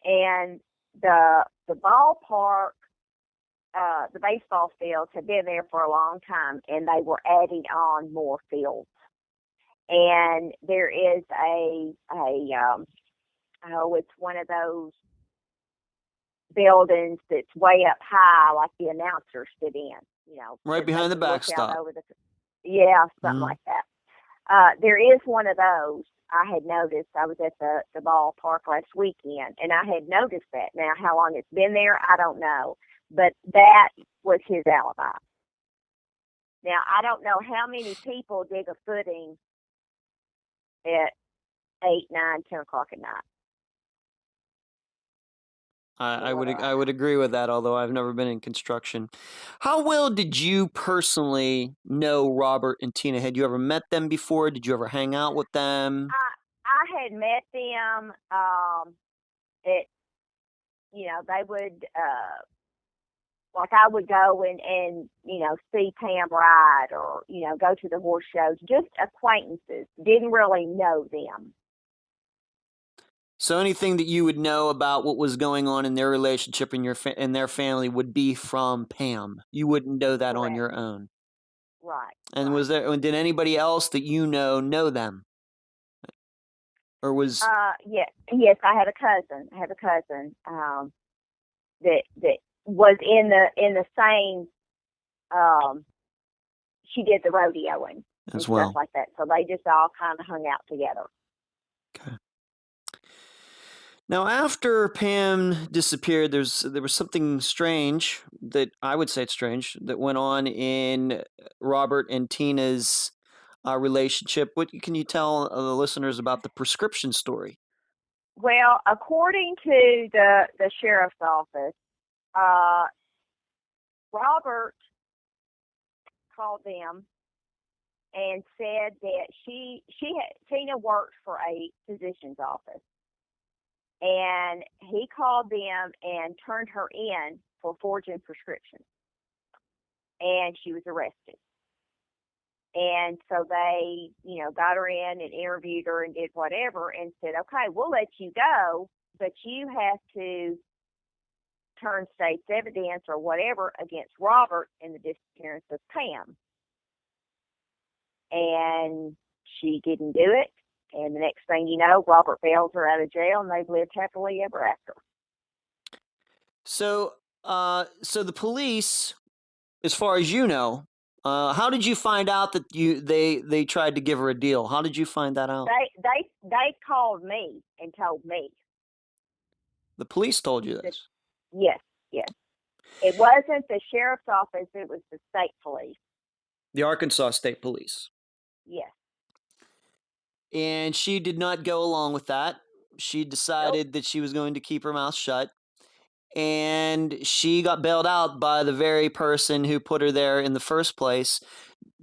[SPEAKER 2] And the ballpark, the baseball fields had been there for a long time, and they were adding on more fields. And there is it's one of those buildings that's way up high, like the announcers sit in,
[SPEAKER 1] right behind the backstop.
[SPEAKER 2] Something like that. There is one of those. I had noticed. I was at the ballpark last weekend, and I had noticed that. Now, how long it's been there, I don't know, but that was his alibi. Now, I don't know how many people dig a footing at 8, 9, 10 o'clock at night.
[SPEAKER 1] I would agree with that, although I've never been in construction. How well did you personally know Robert and Tina? Had you ever met them before? Did you ever hang out with them?
[SPEAKER 2] I had met them. They would I would go and see Pam ride, or go to the horse shows. Just acquaintances. Didn't really know them.
[SPEAKER 1] So anything that you would know about what was going on in their relationship and their family would be from Pam. You wouldn't know that
[SPEAKER 2] Correct.
[SPEAKER 1] on your own.
[SPEAKER 2] Right.
[SPEAKER 1] And
[SPEAKER 2] right.
[SPEAKER 1] Did anybody else that you know them? Or was
[SPEAKER 2] yes, I had a cousin. That was in the same she did the rodeoing and stuff like that. So they just all kind of hung out together.
[SPEAKER 1] Okay. Now, after Pam disappeared, there was something strange that I would say it's strange that went on in Robert and Tina's relationship. What can you tell the listeners about the prescription story?
[SPEAKER 2] Well, according to the sheriff's office, Robert called them and said that Tina worked for a physician's office. And he called them and turned her in for forging prescriptions. And she was arrested. And so they, got her in and interviewed her and did whatever and said, okay, we'll let you go, but you have to turn state's evidence or whatever against Robert in the disappearance of Pam. And she didn't do it. And the next thing you know, Robert bails her out of jail, and they've lived happily ever after.
[SPEAKER 1] So the police, as far as you know, how did you find out that they tried to give her a deal? How did you find that out?
[SPEAKER 2] They called me and told me.
[SPEAKER 1] The police told you this?
[SPEAKER 2] Yes. It wasn't the sheriff's office; it was the state police.
[SPEAKER 1] The Arkansas State Police.
[SPEAKER 2] Yes.
[SPEAKER 1] And she did not go along with that. She decided that she was going to keep her mouth shut. And she got bailed out by the very person who put her there in the first place.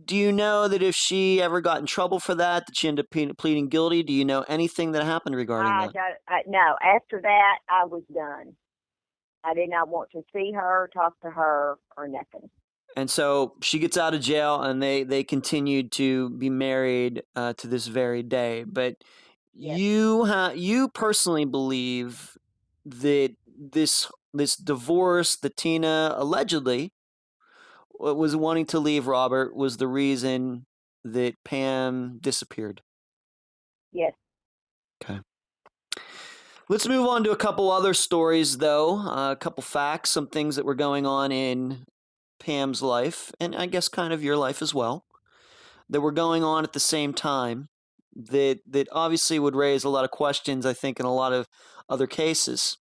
[SPEAKER 1] Do you know that if she ever got in trouble for that she ended up pleading guilty? Do you know anything that happened regarding that?
[SPEAKER 2] No. After that, I was done. I did not want to see her, talk to her, or nothing.
[SPEAKER 1] And so she gets out of jail, and they continued to be married to this very day. But yes. You personally believe that this divorce that Tina allegedly was wanting to leave Robert was the reason that Pam disappeared?
[SPEAKER 2] Yes.
[SPEAKER 1] Okay. Let's move on to a couple other stories, though. A couple facts, some things that were going on in Pam's life, and I guess kind of your life as well, that were going on at the same time that obviously would raise a lot of questions, I think, in a lot of other cases.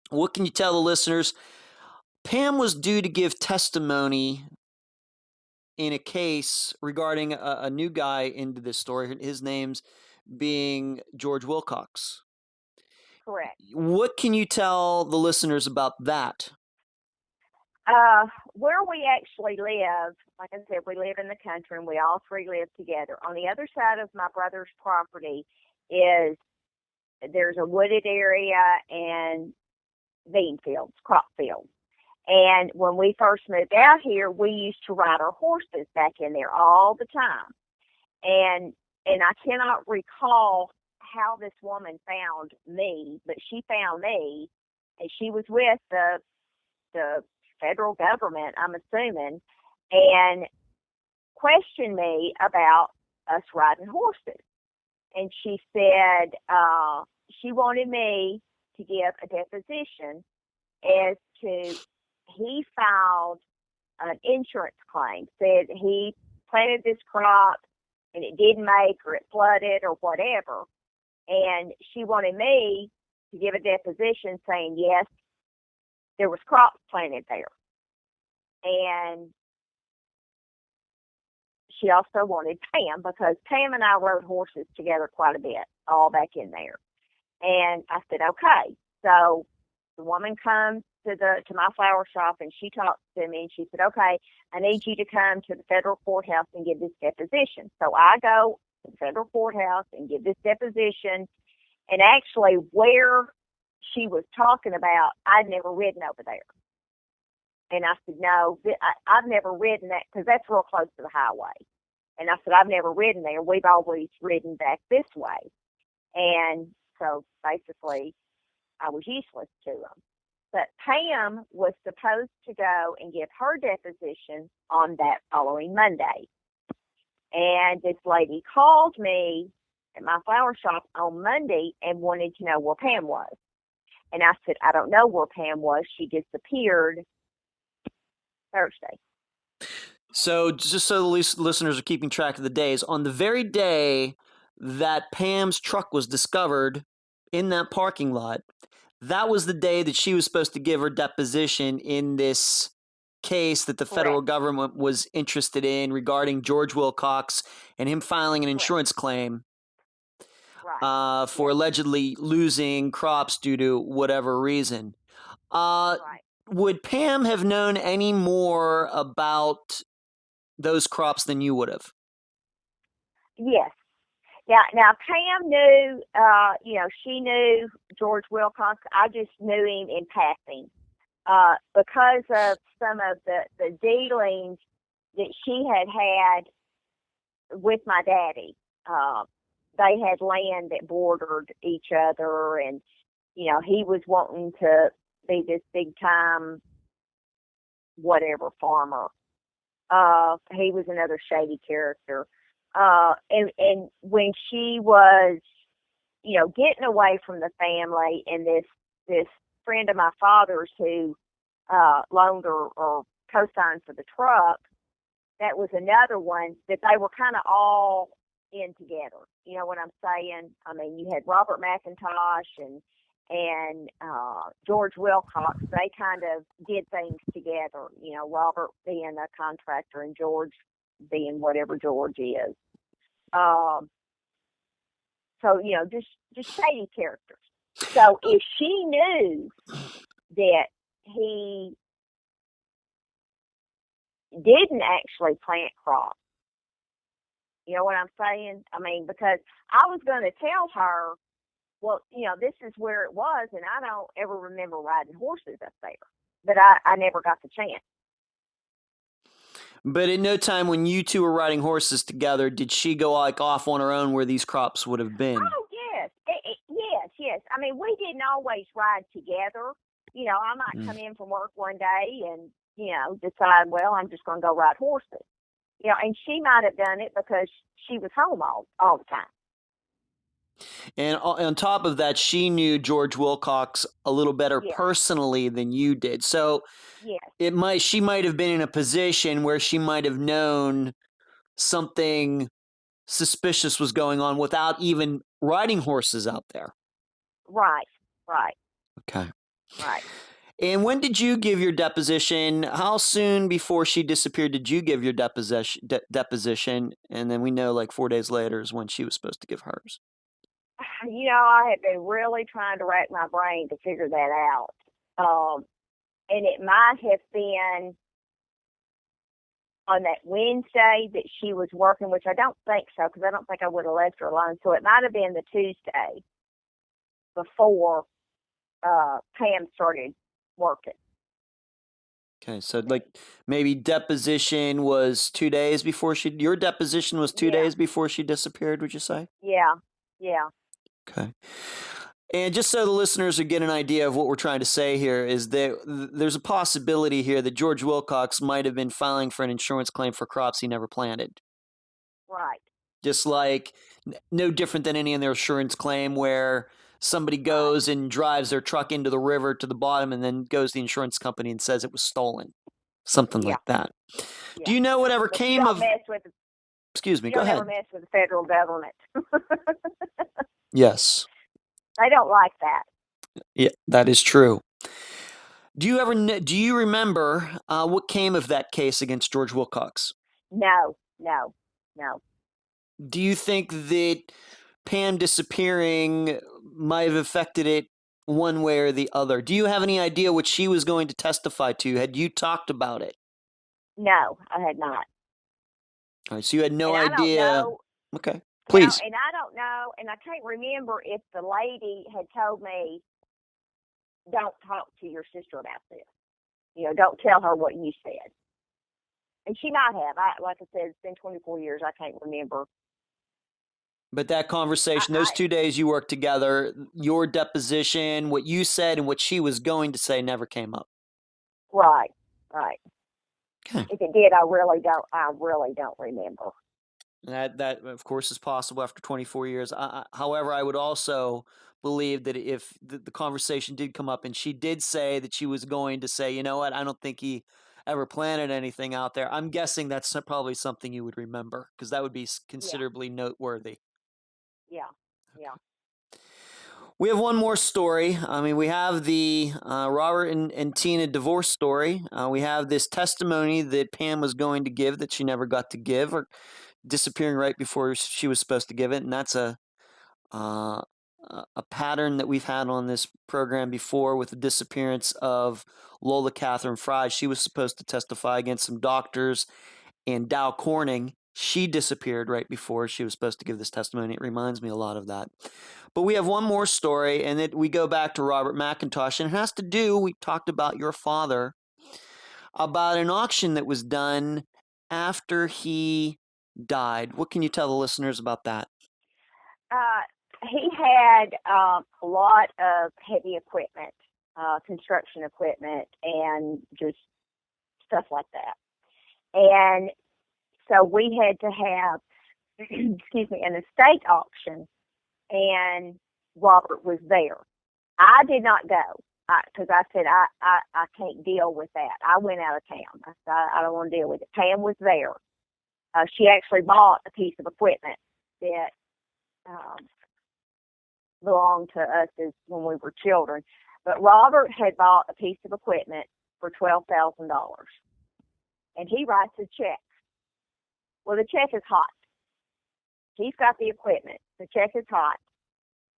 [SPEAKER 1] What can you tell the listeners? Pam was due to give testimony in a case regarding a new guy into this story, his name's being George Wilcox.
[SPEAKER 2] Correct.
[SPEAKER 1] What can you tell the listeners about that?
[SPEAKER 2] Where we actually live, like I said, we live in the country, and we all three live together. On the other side of my brother's property there's a wooded area and bean fields, crop fields. And when we first moved out here, we used to ride our horses back in there all the time. And I cannot recall how this woman found me, but she found me, and she was with the federal government, I'm assuming, and questioned me about us riding horses. And she said she wanted me to give a deposition as to he filed an insurance claim, said he planted this crop and it didn't make, or it flooded or whatever. And she wanted me to give a deposition saying, yes, there was crops planted there. And she also wanted Pam, because Pam and I rode horses together quite a bit, all back in there. And I said, okay. So the woman comes to my flower shop, and she talks to me, and she said, okay, I need you to come to the federal courthouse and give this deposition. So I go to the federal courthouse and give this deposition. And actually, where she was talking about, I'd never ridden over there. And I said, no, I've never ridden that, because that's real close to the highway. And I said, I've never ridden there. We've always ridden back this way. And so basically, I was useless to them. But Pam was supposed to go and give her deposition on that following Monday. And this lady called me at my flower shop on Monday and wanted to know where Pam was. And I said, I don't know where Pam was. She disappeared Thursday.
[SPEAKER 1] So just so the listeners are keeping track of the days, on the very day that Pam's truck was discovered in that parking lot, that was the day that she was supposed to give her deposition in this case that the federal government was interested in regarding George Wilcox and him filing an insurance claim for allegedly losing crops due to whatever reason. Would Pam have known any more about those crops than you would have?
[SPEAKER 2] Yes. Yeah. Now Pam knew, she knew George Wilcox. I just knew him in passing, because of some of the dealings that she had with my daddy. They had land that bordered each other, and he was wanting to be this big time whatever farmer. He was another shady character. And when she was, getting away from the family, and this friend of my father's who loaned or co-signed for the truck, that was another one that they were kind of all in together. You know what I'm saying? I mean, you had Robert McIntosh and George Wilcox. They kind of did things together. Robert being a contractor and George being whatever George is. So just shady characters. So if she knew that he didn't actually plant crops, you know what I'm saying? I mean, because I was going to tell her, well, this is where it was, and I don't ever remember riding horses up there. But I never got the chance.
[SPEAKER 1] But in no time when you two were riding horses together, did she go off on her own where these crops would have been?
[SPEAKER 2] Oh, yes. Yes. I mean, we didn't always ride together. I might come in from work one day and, decide, well, I'm just going to go ride horses. And she might have done it because she was home all the time.
[SPEAKER 1] And on top of that, she knew George Wilcox a little better personally than you did. So she might have been in a position where she might have known something suspicious was going on without even riding horses out there.
[SPEAKER 2] Right.
[SPEAKER 1] Okay.
[SPEAKER 2] Right.
[SPEAKER 1] And when did you give your deposition? How soon before she disappeared did you give your deposition? And then we know like 4 days later is when she was supposed to give hers.
[SPEAKER 2] I had been really trying to rack my brain to figure that out. And it might have been on that Wednesday that she was working, which I don't think so, because I don't think I would have left her alone. So it might have been the Tuesday before Pam started working.
[SPEAKER 1] Okay, so like maybe deposition was 2 days before your deposition was 2 days before she disappeared, would you say?
[SPEAKER 2] Yeah.
[SPEAKER 1] Okay. And just so the listeners would get an idea of what we're trying to say here is that there's a possibility here that George Wilcox might have been filing for an insurance claim for crops he never planted.
[SPEAKER 2] Right.
[SPEAKER 1] Just like no different than any other insurance claim where somebody goes and drives their truck into the river to the bottom and then goes to the insurance company and says it was stolen. Something like that.
[SPEAKER 2] Yeah.
[SPEAKER 1] Do you know whatever
[SPEAKER 2] But
[SPEAKER 1] came of... Excuse me, go ahead.
[SPEAKER 2] You don't ever mess with the federal government.
[SPEAKER 1] Yes.
[SPEAKER 2] They don't like that.
[SPEAKER 1] Yeah, that is true. Do you remember what came of that case against George Wilcox?
[SPEAKER 2] No.
[SPEAKER 1] Do you think that Pam disappearing might have affected it one way or the other? Do you have any idea what she was going to testify to? Had you talked about it?
[SPEAKER 2] No, I had not.
[SPEAKER 1] All right, so you had no idea.
[SPEAKER 2] I don't know.
[SPEAKER 1] Okay, please.
[SPEAKER 2] And I don't know, and I can't remember if the lady had told me, don't talk to your sister about this. Don't tell her what you said. And she might have. Like I said, it's been 24 years. I can't remember.
[SPEAKER 1] But that conversation, those 2 days you worked together, your deposition, what you said and what she was going to say never came up.
[SPEAKER 2] Right.
[SPEAKER 1] Okay.
[SPEAKER 2] If it did, I really don't remember.
[SPEAKER 1] That of course is possible after 24 years. However, I would also believe that if the conversation did come up and she did say that she was going to say, you know what, I don't think he ever planted anything out there. I'm guessing that's probably something you would remember because that would be considerably noteworthy.
[SPEAKER 2] Yeah.
[SPEAKER 1] We have one more story. I mean, we have the Robert and Tina divorce story. We have this testimony that Pam was going to give that she never got to give, or disappearing right before she was supposed to give it, and that's a pattern that we've had on this program before with the disappearance of Lola Catherine Fry. She was supposed to testify against some doctors, and Dow Corning, she disappeared right before she was supposed to give this testimony. It reminds me a lot of that. But we have one more story, and we go back to Robert McIntosh, and it has to do, we talked about your father, about an auction that was done after he died. What can you tell the listeners about that?
[SPEAKER 2] He had a lot of heavy equipment, construction equipment, and just stuff like that. And so we had to have, an estate auction, and Robert was there. I did not go because I said I can't deal with that. I went out of town. I said I don't want to deal with it. Pam was there. She actually bought a piece of equipment that belonged to us when we were children. But Robert had bought a piece of equipment for $12,000. And he writes a check. Well, the check is hot. He's got the equipment. The check is hot.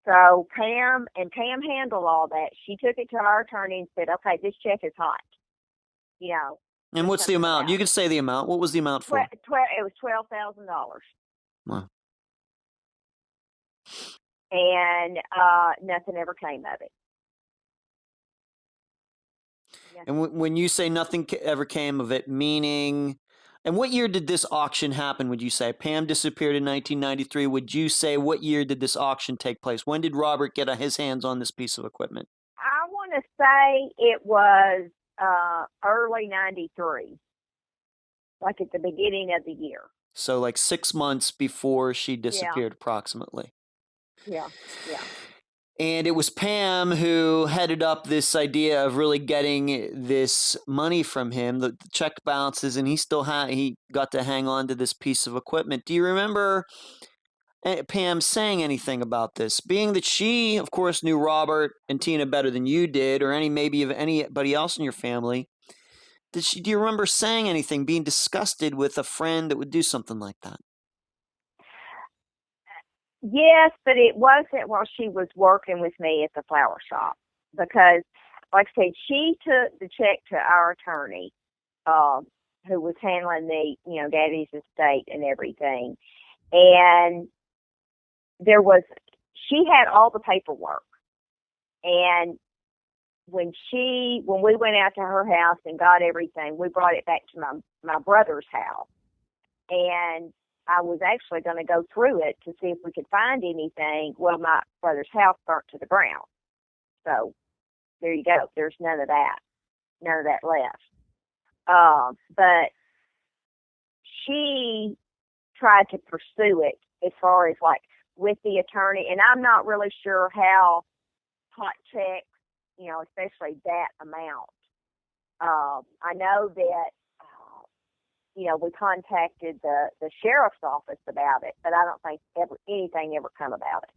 [SPEAKER 2] So Pam handled all that. She took it to our attorney and said, okay, this check is hot.
[SPEAKER 1] And what's the amount? You can say the amount. What was the amount for?
[SPEAKER 2] It was $12,000.
[SPEAKER 1] Wow.
[SPEAKER 2] And nothing ever came of it. Yeah.
[SPEAKER 1] And when you say nothing ever came of it, meaning... And what year did this auction happen, would you say? Pam disappeared in 1993. Would you say what year did this auction take place? When did Robert get his hands on this piece of equipment?
[SPEAKER 2] I want to say it was early 93, like at the beginning of the year.
[SPEAKER 1] So like 6 months before she disappeared, approximately.
[SPEAKER 2] Yeah.
[SPEAKER 1] And it was Pam who headed up this idea of really getting this money from him. The check bounces, and he got to hang on to this piece of equipment. Do you remember Pam saying anything about this? Being that she, of course, knew Robert and Tina better than you did, or maybe of anybody else in your family. Do you remember saying anything, being disgusted with a friend that would do something like that?
[SPEAKER 2] Yes, but it wasn't while she was working with me at the flower shop, because, like I said, she took the check to our attorney, who was handling the, Daddy's estate and everything, and she had all the paperwork, and when we went out to her house and got everything, we brought it back to my brother's house, and I was actually going to go through it to see if we could find anything. Well, my brother's house burnt to the ground. So there you go. There's none of that left. But she tried to pursue it as far as like with the attorney, and I'm not really sure how hot checks, especially that amount. I know that, we contacted the sheriff's office about it, but I don't think anything ever come about it.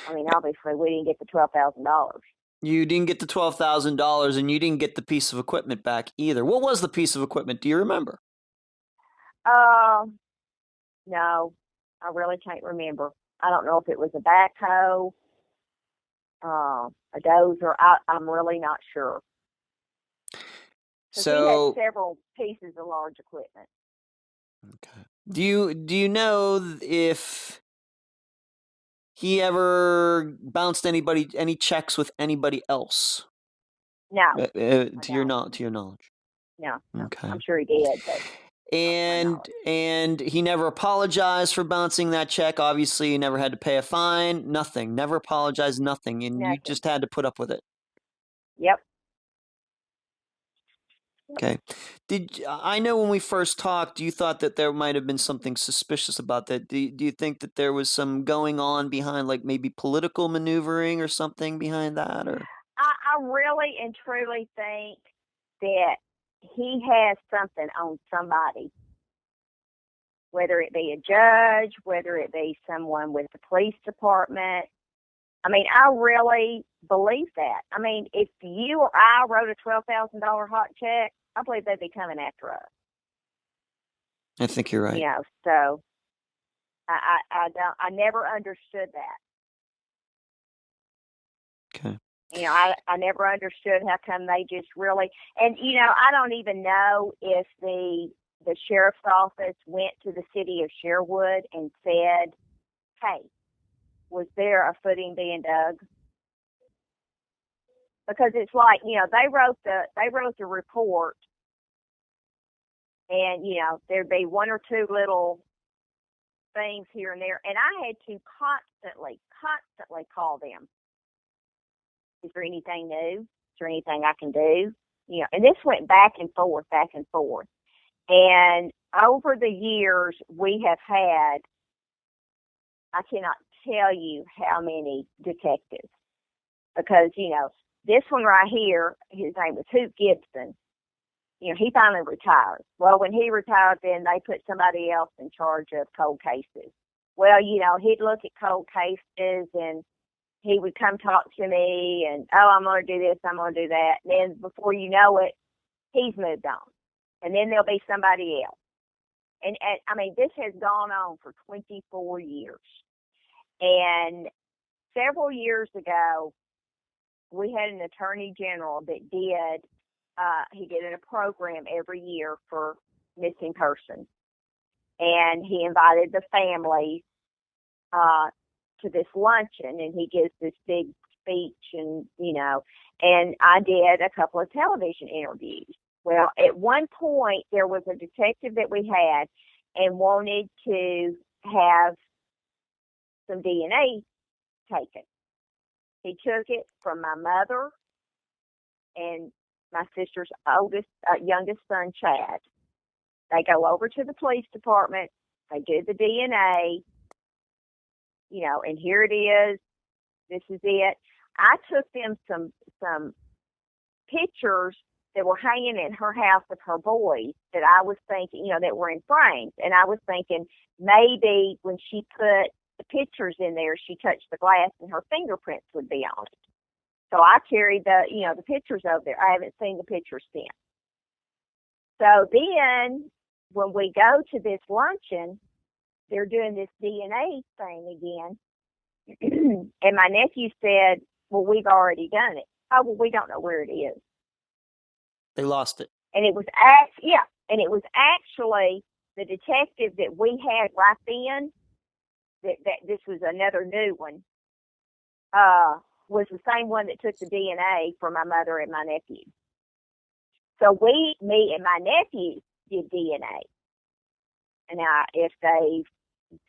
[SPEAKER 2] I mean, obviously we didn't get the $12,000.
[SPEAKER 1] You didn't get the $12,000, and you didn't get the piece of equipment back either. What was the piece of equipment? Do you remember?
[SPEAKER 2] No, I really can't remember. I don't know if it was a backhoe, a dozer. I'm really not sure.
[SPEAKER 1] So
[SPEAKER 2] we had several pieces of large equipment.
[SPEAKER 1] Okay. Do you know if he ever bounced any checks with anybody else?
[SPEAKER 2] No.
[SPEAKER 1] To your knowledge.
[SPEAKER 2] No.
[SPEAKER 1] Okay.
[SPEAKER 2] I'm sure he did, but.
[SPEAKER 1] And he never apologized for bouncing that check. Obviously, he never had to pay a fine. Nothing. Never apologized. Nothing. And you just had to put up with it.
[SPEAKER 2] Yep.
[SPEAKER 1] Okay. I know when we first talked, you thought that there might have been something suspicious about that. Do you think that there was some going on behind, like maybe political maneuvering or something behind that? Or
[SPEAKER 2] I really and truly think that he has something on somebody, whether it be a judge, whether it be someone with the police department. I mean, I really believe that. I mean, if you or I wrote a $12,000 hot check, I believe they'd be coming after us.
[SPEAKER 1] I think you're right.
[SPEAKER 2] So I never understood that.
[SPEAKER 1] Okay.
[SPEAKER 2] I never understood how come they just really, and I don't even know if the sheriff's office went to the city of Sherwood and said, hey, was there a footing being dug? Because it's like, they wrote the report, and there'd be one or two little things here and there, and I had to constantly call them. Is there anything new? Is there anything I can do? And this went back and forth. And over the years, we have had, I cannot tell you how many detectives. Because, this one right here, his name was Hoot Gibson. He finally retired. Well, when he retired, then they put somebody else in charge of cold cases. Well, he'd look at cold cases, and he would come talk to me, and, I'm going to do this, I'm going to do that. And then before you know it, he's moved on. And then there'll be somebody else. And I mean, this has gone on for 24 years. And several years ago, we had an attorney general that he did a program every year for missing persons. And he invited the families to this luncheon, and he gives this big speech, and and I did a couple of television interviews. Well, at one point there was a detective that we had and wanted to have some DNA taken. He took it from my mother and my sister's youngest son, Chad. They go over to the police department, they do the DNA, and here it is. This is it. I took them some pictures that were hanging in her house of her boys that I was thinking, that were in frames. And I was thinking maybe when she put the pictures in there, she touched the glass and her fingerprints would be on it. So I carried the pictures over there. I haven't seen the pictures since. So then when we go to this luncheon, they're doing this DNA thing again. And my nephew said, well, we've already done it. Oh, well, we don't know where it is.
[SPEAKER 1] They lost it.
[SPEAKER 2] And it was actually the detective that we had right then, that this was another new one, was the same one that took the DNA from my mother and my nephew. So me and my nephew did DNA. And if they've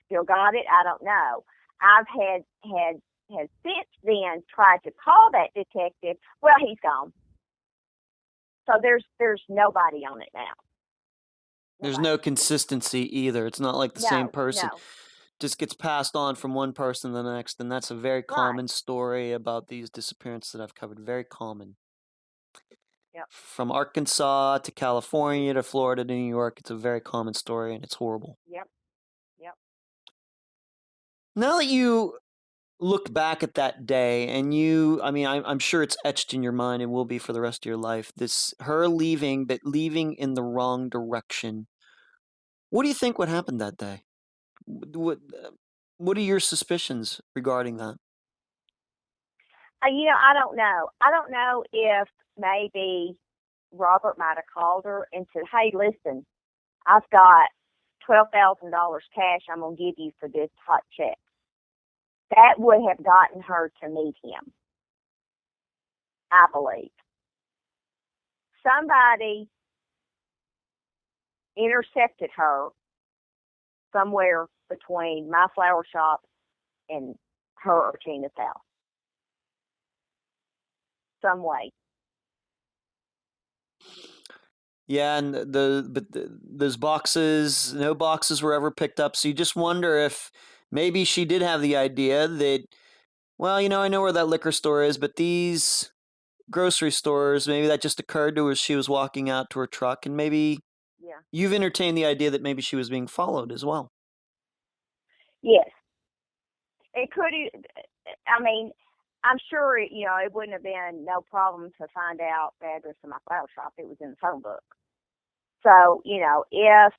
[SPEAKER 2] still got it, I don't know. I've had since then tried to call that detective. Well, he's gone. So there's nobody on it now.
[SPEAKER 1] There's no consistency either. It's not like the same person just gets passed on from one person to the next, and that's a very common story about these disappearances that I've covered. Very common.
[SPEAKER 2] Yep.
[SPEAKER 1] From Arkansas to California to Florida to New York, it's a very common story, and it's horrible.
[SPEAKER 2] Yep.
[SPEAKER 1] Now that you look back at that day, and I'm sure it's etched in your mind and will be for the rest of your life, her leaving, but leaving in the wrong direction. What do you think would happen that day? What are your suspicions regarding that?
[SPEAKER 2] I don't know. I don't know if maybe Robert might have called her and said, "Hey, listen, I've got $12,000 cash I'm going to give you for this hot check." That would have gotten her to meet him, I believe. Somebody intercepted her somewhere between my flower shop and her or Tina's house. Some way.
[SPEAKER 1] Yeah, and those boxes, no boxes were ever picked up. So you just wonder if maybe she did have the idea that, well, I know where that liquor store is, but these grocery stores, maybe that just occurred to her as she was walking out to her truck, and maybe you've entertained the idea that maybe she was being followed as well.
[SPEAKER 2] Yes. It could, I'm sure, it wouldn't have been no problem to find out the address of my flower shop. It was in the phone book. So, if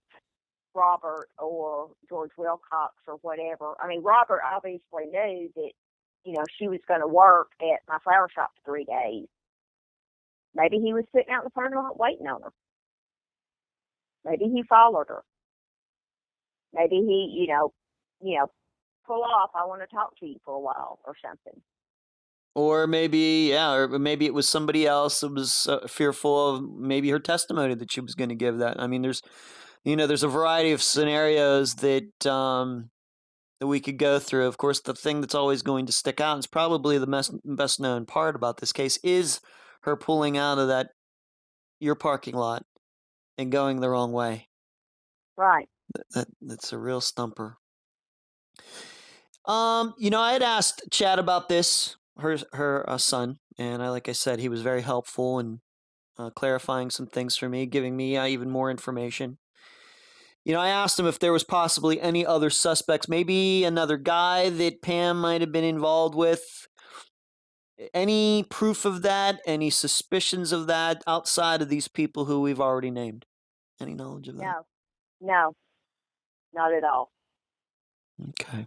[SPEAKER 2] Robert or George Wilcox or whatever, Robert obviously knew that, she was going to work at my flower shop for 3 days. Maybe he was sitting out in the parking lot waiting on her. Maybe he followed her. Maybe he, pull off, I want to talk to you for a while or something.
[SPEAKER 1] Or maybe it was somebody else that was fearful of maybe her testimony that she was going to give that. There's a variety of scenarios that that we could go through. Of course, the thing that's always going to stick out, and it's probably the best known part about this case, is her pulling out of your parking lot and going the wrong way.
[SPEAKER 2] Right.
[SPEAKER 1] That's a real stumper. I had asked Chad about this, her son, and like I said, he was very helpful in clarifying some things for me, giving me even more information. I asked him if there was possibly any other suspects, maybe another guy that Pam might have been involved with. Any proof of that? Any suspicions of that outside of these people who we've already named? Any knowledge of that?
[SPEAKER 2] No, not at all.
[SPEAKER 1] Okay.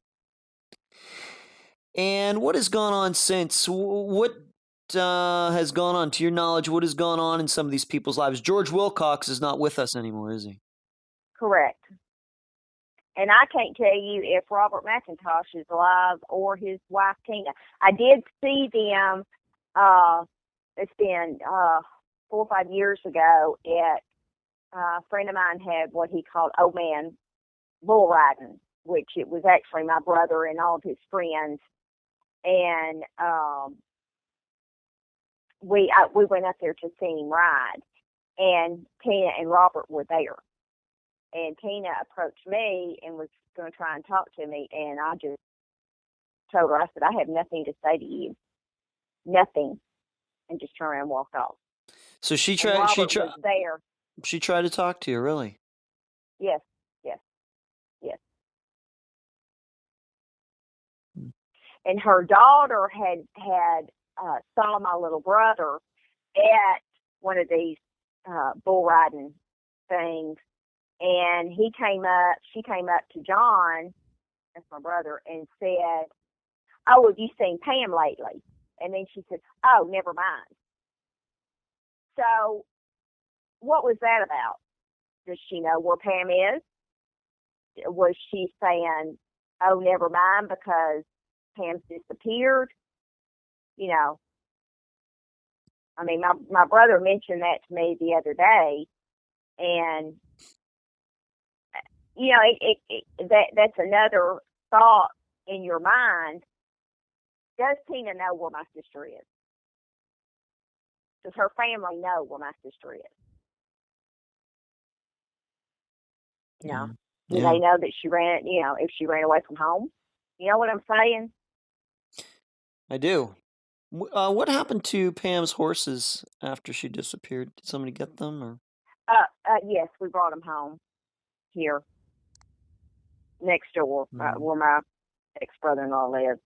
[SPEAKER 1] And what has gone on since? What has gone on, to your knowledge? What has gone on in some of these people's lives? George Wilcox is not with us anymore, is he? Correct.
[SPEAKER 2] And I can't tell you if Robert McIntosh is alive or his wife Tina. I did see them. It's been 4 or 5 years ago. A friend of mine had what he called old man bull riding, which it was actually my brother and all of his friends. And we went up there to see him ride, and Tina and Robert were there. And Tina approached me and was going to try and talk to me, and I just told her, I said, I have nothing to say to you. Nothing. And just turned around and walked off.
[SPEAKER 1] So she tried
[SPEAKER 2] there.
[SPEAKER 1] She tried to talk to you, really?
[SPEAKER 2] Yes. And her daughter had saw my little brother at one of these bull riding things. And she came up to John, that's my brother, and said, "Oh, have you seen Pam lately?" And then she said, "Oh, never mind." So what was that about? Does she know where Pam is? Was she saying, "Oh, never mind," because Pam's disappeared? My brother mentioned that to me the other day, and you know, that's another thought in your mind. Does Tina know where my sister is? Does her family know where my sister is? You know, do they know that she ran? You know, if she ran away from home? You know what I'm saying?
[SPEAKER 1] I do. What happened to Pam's horses after she disappeared? Did somebody get them, or?
[SPEAKER 2] Yes, we brought them home here, next door, where my ex-brother-in-law lives.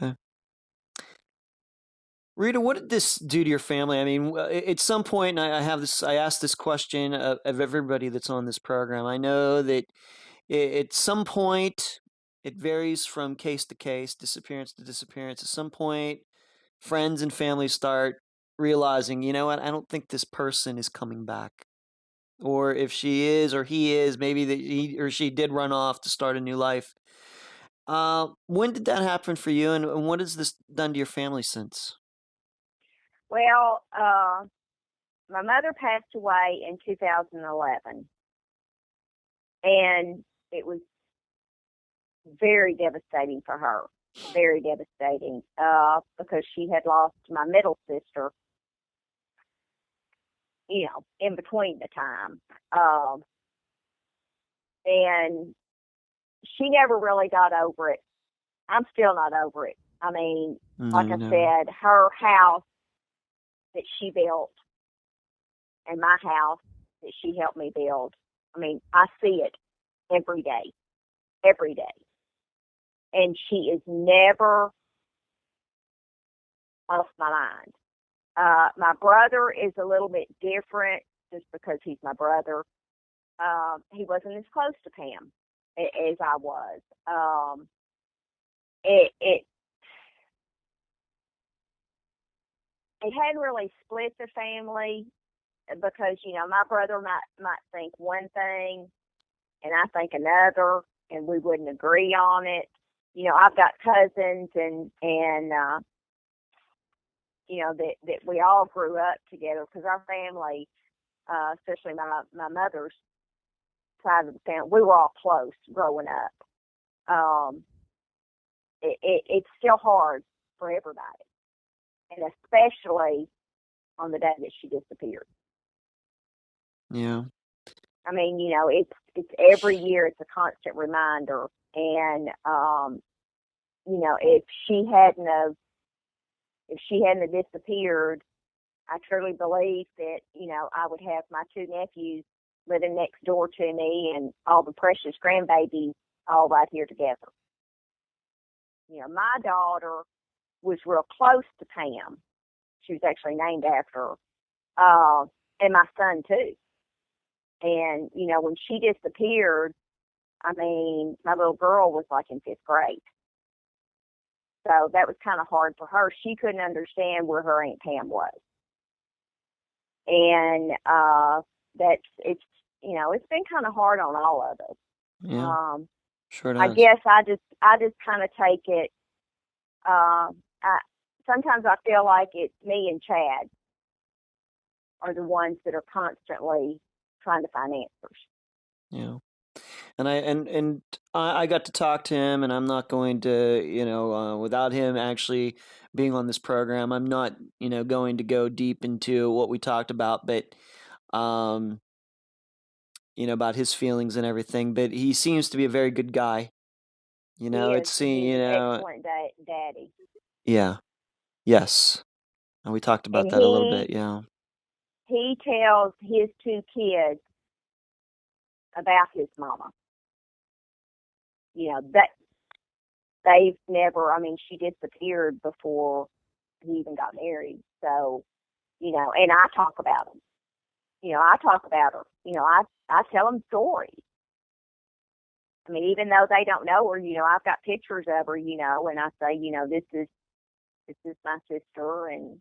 [SPEAKER 1] Okay. Rita, what did this do to your family? I mean, at some point, and I asked this question of everybody that's on this program. I know that at some point, it varies from case to case, disappearance to disappearance. At some point, friends and family start realizing, you know what, I don't think this person is coming back. Or if she is or he is, maybe that he or she did run off to start a new life. When did that happen for you, and what has this done to your family since?
[SPEAKER 2] Well, my mother passed away in 2011, and it was very devastating for her. Very devastating, because she had lost my middle sister, you know, in between the time. And she never really got over it. I'm still not over it. I mean, like I said, her house that she built and my house that she helped me build, I mean, I see it every day. Every day. And she is never off my mind. My brother is a little bit different just because he's my brother. He wasn't as close to Pam as I was. It hadn't really split the family because, you know, my brother might think one thing and I think another, and we wouldn't agree on it. You know, I've got cousins and you know, that we all grew up together because our family, especially my mother's side of the family, we were all close growing up. It's still hard for everybody, and especially on the day that she disappeared.
[SPEAKER 1] Yeah.
[SPEAKER 2] I mean, you know, it's every year. It's a constant reminder, and you know, if she hadn't have disappeared, I truly believe that, you know, I would have my two nephews living next door to me and all the precious grandbabies all right here together. You know, my daughter was real close to Pam. She was actually named after her, and my son too. And, you know, when she disappeared, I mean, my little girl was like in 5th grade. So that was kind of hard for her. She couldn't understand where her Aunt Pam was. And it's, you know, it's been kind of hard on all of us.
[SPEAKER 1] Yeah, sure does.
[SPEAKER 2] I guess I just kind of take it. Sometimes I feel like it's me and Chad are the ones that are constantly trying to find answers.
[SPEAKER 1] Yeah. And I got to talk to him, and I'm not going to, you know, without him actually being on this program, I'm not, you know, going to go deep into what we talked about, but, you know, about his feelings and everything. But he seems to be a very good guy. You know,
[SPEAKER 2] He's an excellent daddy.
[SPEAKER 1] Yeah. Yes. And we talked about that a little bit. Yeah.
[SPEAKER 2] He tells his two kids about his mama. You know, that they've never, I mean, she disappeared before he even got married. So, you know, and I talk about them. You know, I talk about her. You know, I tell them stories. I mean, even though they don't know her, you know, I've got pictures of her, you know, and I say, you know, this is my sister, and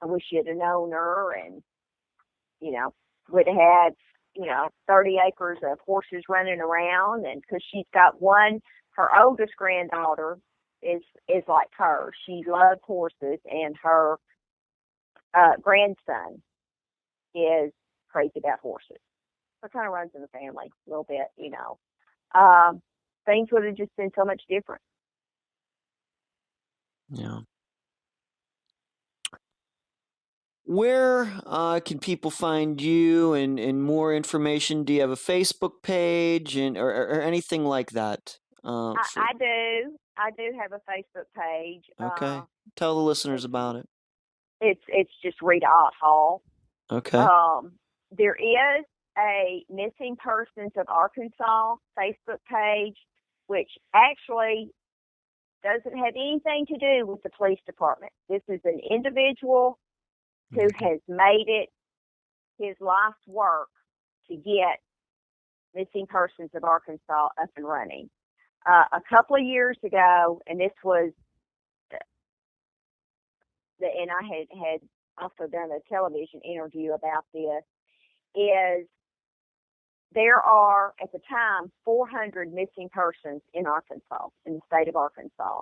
[SPEAKER 2] I wish you'd have known her, and, you know, would have had, you know, 30 acres of horses running around, and because she's got her oldest granddaughter is like her. She loves horses, and her grandson is crazy about horses. It kind of runs in the family a little bit, things would have just been so much different.
[SPEAKER 1] Yeah. Where can people find you and more information? Do you have a Facebook page or anything like that?
[SPEAKER 2] I do. I do have a Facebook page.
[SPEAKER 1] Okay. Tell the listeners about it.
[SPEAKER 2] It's just Rita Ott Hall.
[SPEAKER 1] Okay.
[SPEAKER 2] There is a Missing Persons of Arkansas Facebook page, which actually doesn't have anything to do with the police department. This is an individual who has made it his life's work to get Missing Persons of Arkansas up and running. A couple of years ago, and this was, and I had also done a television interview about this, is there are, at the time, 400 missing persons in Arkansas, in the state of Arkansas.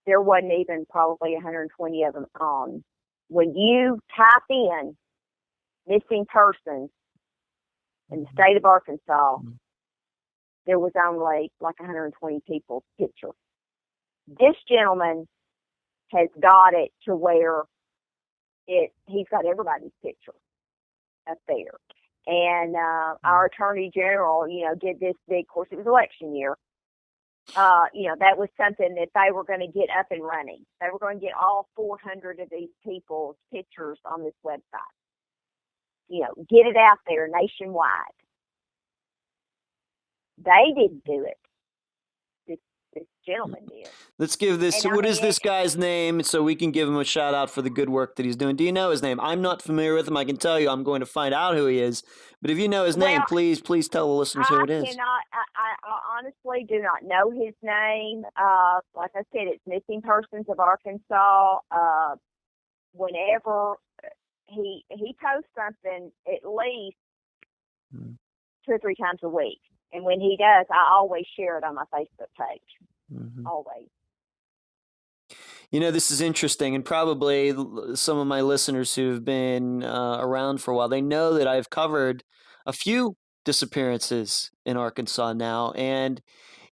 [SPEAKER 2] There wasn't even probably 120 of them on. When you type in missing persons in the state of Arkansas, there was only like 120 people's picture. This gentleman has got it to where he's got everybody's picture up there. And our attorney general, did this big, of course, it was election year. That was something that they were going to get up and running. They were going to get all 400 of these people's pictures on this website. Get it out there nationwide. They didn't do it. This gentleman did.
[SPEAKER 1] Let's give this, what is this guy's name so we can give him a shout out for the good work that he's doing? Do you know his name? I'm not familiar with him. I can tell you I'm going to find out who he is. But if you know his name, please tell the listeners who it is.
[SPEAKER 2] I honestly do not know his name. Like I said, it's Missing Persons of Arkansas. Whenever he posts something at least 2 or 3 times a week. And when he does, I always share it on my Facebook page. Always.
[SPEAKER 1] This is interesting, and probably some of my listeners who've been around for a while, they know that I've covered a few disappearances in Arkansas now, and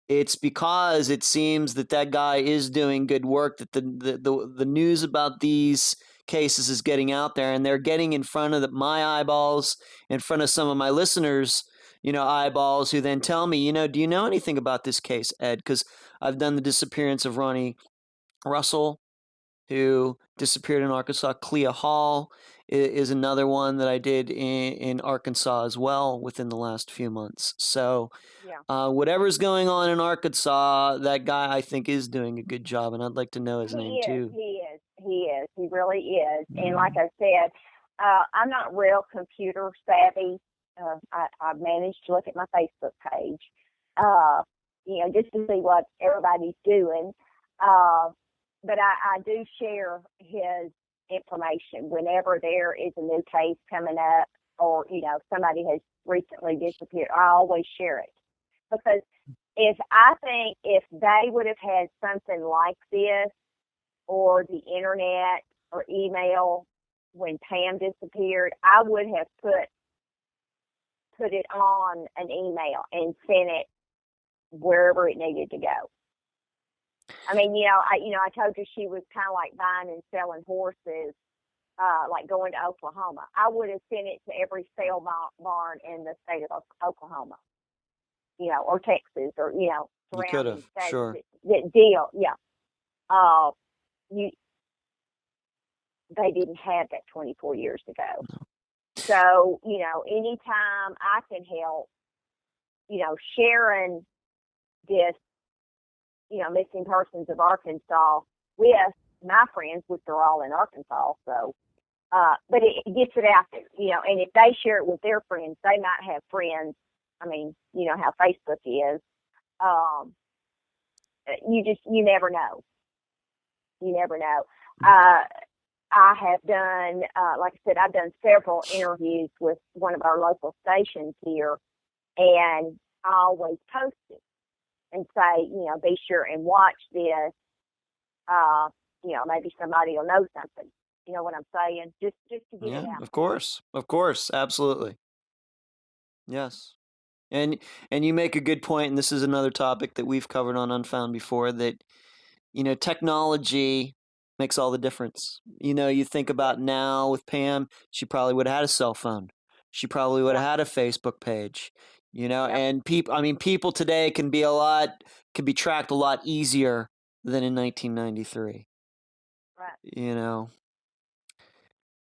[SPEAKER 1] it's because it seems that guy is doing good work, that the news about these cases is getting out there, and they're getting in front of my eyeballs, in front of some of my listeners' eyeballs, who then tell me, do you know anything about this case, Ed? Because I've done the disappearance of Ronnie Russell, who disappeared in Arkansas. Clea Hall is another one that I did in Arkansas as well within the last few months. So whatever's going on in Arkansas, that guy I think is doing a good job, and I'd like to know his name too.
[SPEAKER 2] He is. He really is. And like I said, I'm not real computer savvy. I've managed to look at my Facebook page, just to see what everybody's doing. But I do share his information whenever there is a new case coming up, or, somebody has recently disappeared. I always share it, because if they would have had something like this, or the internet or email when Pam disappeared, I would have put it on an email and sent it wherever it needed to go. I mean, I told you she was kind of like buying and selling horses, like going to Oklahoma. I would have sent it to every sale barn in the state of Oklahoma, or Texas, or, surrounding states.
[SPEAKER 1] Sure.
[SPEAKER 2] That deal, yeah. They didn't have that 24 years ago.
[SPEAKER 1] No.
[SPEAKER 2] So, anytime I can help, sharing this, Missing Persons of Arkansas with my friends, which are all in Arkansas. So, but it gets it out there, and if they share it with their friends, they might have friends. I mean, how Facebook is. You never know. You never know. I have done, like I said, I've done several interviews with one of our local stations here, and I always post it and say, be sure and watch this. Maybe somebody will know something. You know what I'm saying? Just to get it out.
[SPEAKER 1] Of course, absolutely. Yes. And you make a good point, and this is another topic that we've covered on Unfound before, that, technology makes all the difference. You think about now with Pam, she probably would have had a cell phone. She probably would have
[SPEAKER 2] Yep.
[SPEAKER 1] had a Facebook page,
[SPEAKER 2] Yep.
[SPEAKER 1] and people today can be tracked a lot easier than in 1993,
[SPEAKER 2] Right.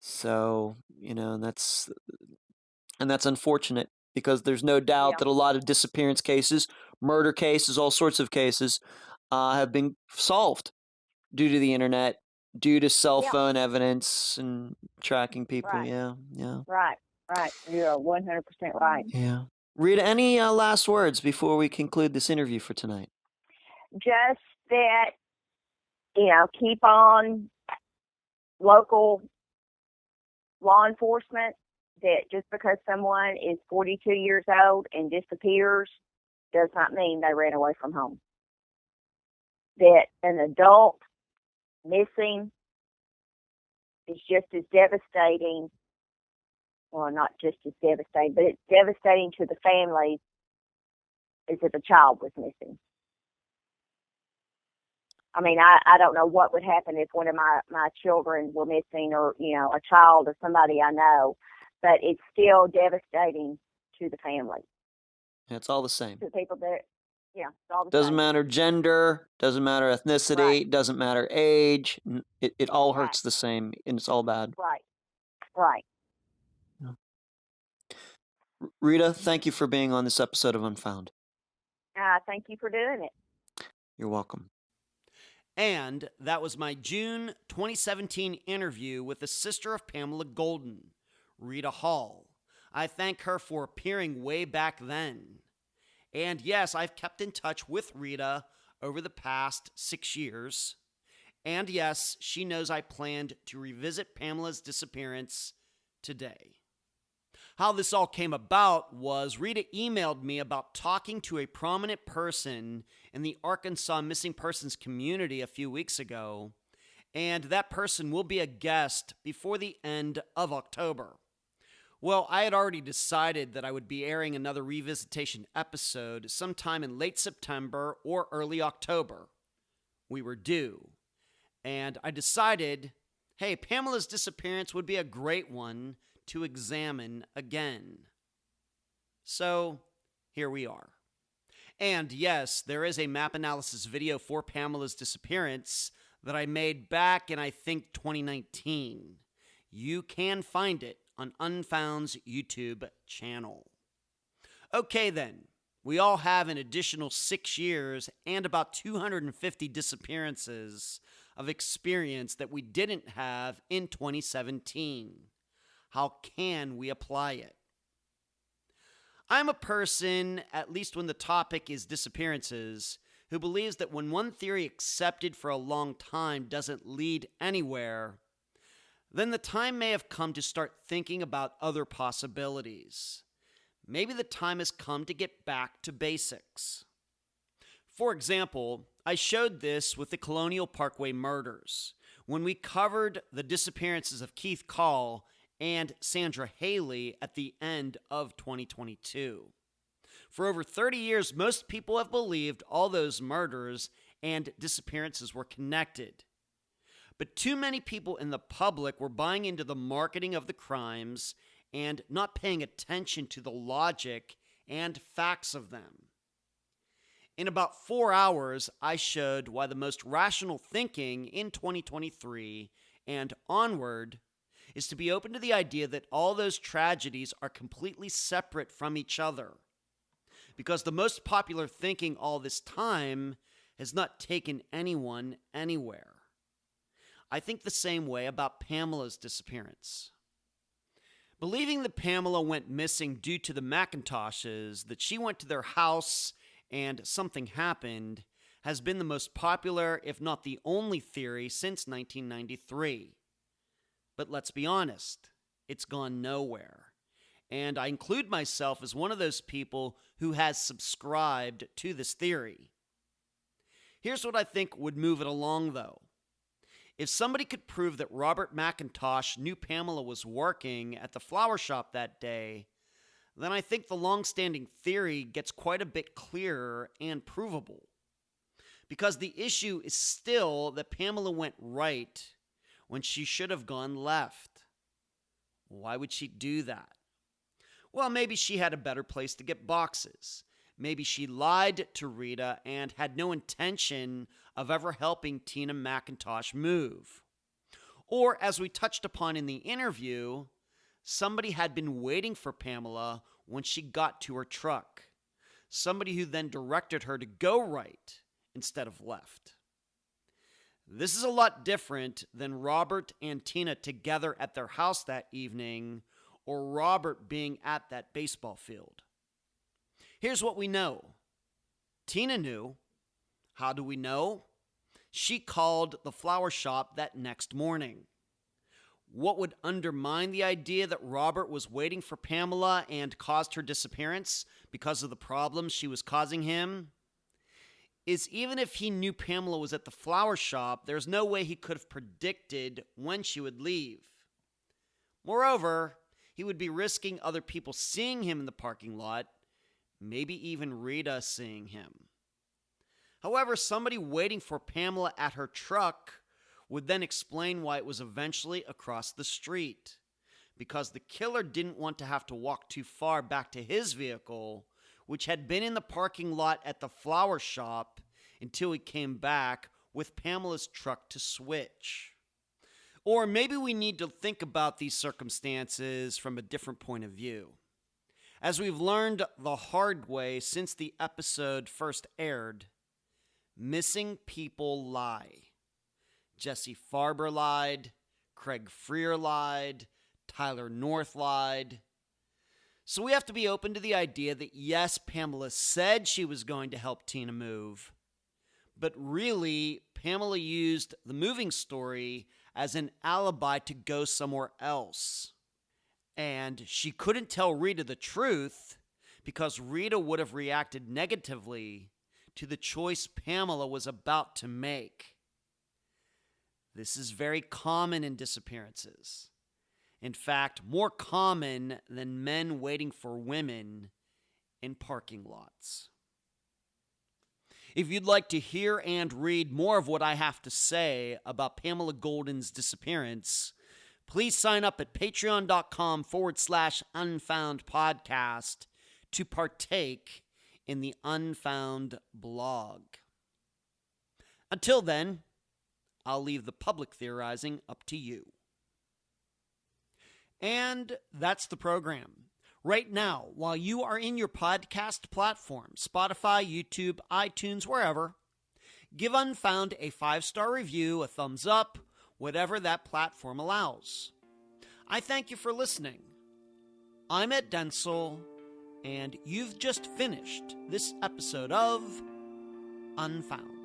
[SPEAKER 1] So, and that's unfortunate, because there's no doubt
[SPEAKER 2] Yeah.
[SPEAKER 1] that a lot of disappearance cases, murder cases, all sorts of cases have been solved due to the internet, due to cell
[SPEAKER 2] Yeah.
[SPEAKER 1] phone evidence and tracking people.
[SPEAKER 2] Right.
[SPEAKER 1] Yeah, yeah,
[SPEAKER 2] Right. Right. You're 100% right.
[SPEAKER 1] yeah. Rita, any last words before we conclude this interview for tonight?
[SPEAKER 2] Just that, keep on local law enforcement, that just because someone is 42 years old and disappears does not mean they ran away from home. That an adult missing is just as devastating, well, not just as devastating, but it's devastating to the family as if a child was missing. I mean, I don't know what would happen if one of my children were missing, or, a child or somebody I know, but it's still devastating to the family.
[SPEAKER 1] It's all the same.
[SPEAKER 2] To the people that, it's all the
[SPEAKER 1] Doesn't
[SPEAKER 2] same.
[SPEAKER 1] matter gender, doesn't matter ethnicity,
[SPEAKER 2] Right.
[SPEAKER 1] doesn't matter age. It all
[SPEAKER 2] Right.
[SPEAKER 1] hurts the same, and it's all bad.
[SPEAKER 2] Right. Right.
[SPEAKER 1] Yeah. Rita, thank you for being on this episode of Unfound.
[SPEAKER 2] Thank you for doing it.
[SPEAKER 1] You're welcome. And that was my June 2017 interview with the sister of Pamela Golden, Rita Hall. I thank her for appearing way back then. And yes, I've kept in touch with Rita over the past 6 years. And yes, she knows I planned to revisit Pamela's disappearance today. How this all came about was Rita emailed me about talking to a prominent person in the Arkansas missing persons community a few weeks ago, and that person will be a guest before the end of October. Well, I had already decided that I would be airing another revisitation episode sometime in late September or early October. We were due, and I decided, hey, Pamela's disappearance would be a great one to examine again. So, here we are. And yes, there is a map analysis video for Pamela's disappearance that I made back in, I think, 2019. You can find it on Unfound's YouTube channel. Okay then, we all have an additional 6 years and about 250 disappearances of experience that we didn't have in 2017. How can we apply it? I'm a person, at least when the topic is disappearances, who believes that when one theory accepted for a long time doesn't lead anywhere, then the time may have come to start thinking about other possibilities. Maybe the time has come to get back to basics. For example, I showed this with the Colonial Parkway murders, when we covered the disappearances of Keith Call and Sandra Haley at the end of 2022. For over 30 years, most people have believed all those murders and disappearances were connected. But too many people in the public were buying into the marketing of the crimes and not paying attention to the logic and facts of them. In about 4 hours, I showed why the most rational thinking in 2023 and onward is to be open to the idea that all those tragedies are completely separate from each other. Because the most popular thinking all this time has not taken anyone anywhere. I think the same way about Pamela's disappearance. Believing that Pamela went missing due to the McIntoshes, that she went to their house and something happened, has been the most popular, if not the only theory since 1993. But let's be honest, it's gone nowhere. And I include myself as one of those people who has subscribed to this theory. Here's what I think would move it along, though. If somebody could prove that Robert McIntosh knew Pamela was working at the flower shop that day, then I think the long-standing theory gets quite a bit clearer and provable. Because the issue is still that Pamela went right when she should have gone left. Why would she do that? Well, maybe she had a better place to get boxes. Maybe she lied to Rita and had no intention of ever helping Tina McIntosh move. Or, as we touched upon in the interview, somebody had been waiting for Pamela when she got to her truck. Somebody who then directed her to go right instead of left. This is a lot different than Robert and Tina together at their house that evening, or Robert being at that baseball field. Here's what we know. Tina knew. How do we know? She called the flower shop that next morning. What would undermine the idea that Robert was waiting for Pamela and caused her disappearance because of the problems she was causing him is even if he knew Pamela was at the flower shop, there's no way he could have predicted when she would leave. Moreover, he would be risking other people seeing him in the parking lot, maybe even Rita seeing him. However, somebody waiting for Pamela at her truck would then explain why it was eventually across the street. Because the killer didn't want to have to walk too far back to his vehicle, which had been in the parking lot at the flower shop until he came back with Pamela's truck to switch. Or maybe we need to think about these circumstances from a different point of view. As we've learned the hard way since the episode first aired, missing people lie. Jesse Farber lied, Craig Freer lied, Tyler North lied. So we have to be open to the idea that yes, Pamela said she was going to help Tina move, but really, Pamela used the moving story as an alibi to go somewhere else. And she couldn't tell Rita the truth because Rita would have reacted negatively to the choice Pamela was about to make. This is very common in disappearances. In fact, more common than men waiting for women in parking lots. If you'd like to hear and read more of what I have to say about Pamela Golden's disappearance, please sign up at patreon.com/Unfound Podcast to partake in the Unfound blog. Until then, I'll leave the public theorizing up to you. And that's the program. Right now, while you are in your podcast platform, Spotify, YouTube, iTunes, wherever, give Unfound a 5-star review, a thumbs up, whatever that platform allows. I thank you for listening. I'm Ed Densel, and you've just finished this episode of Unfound.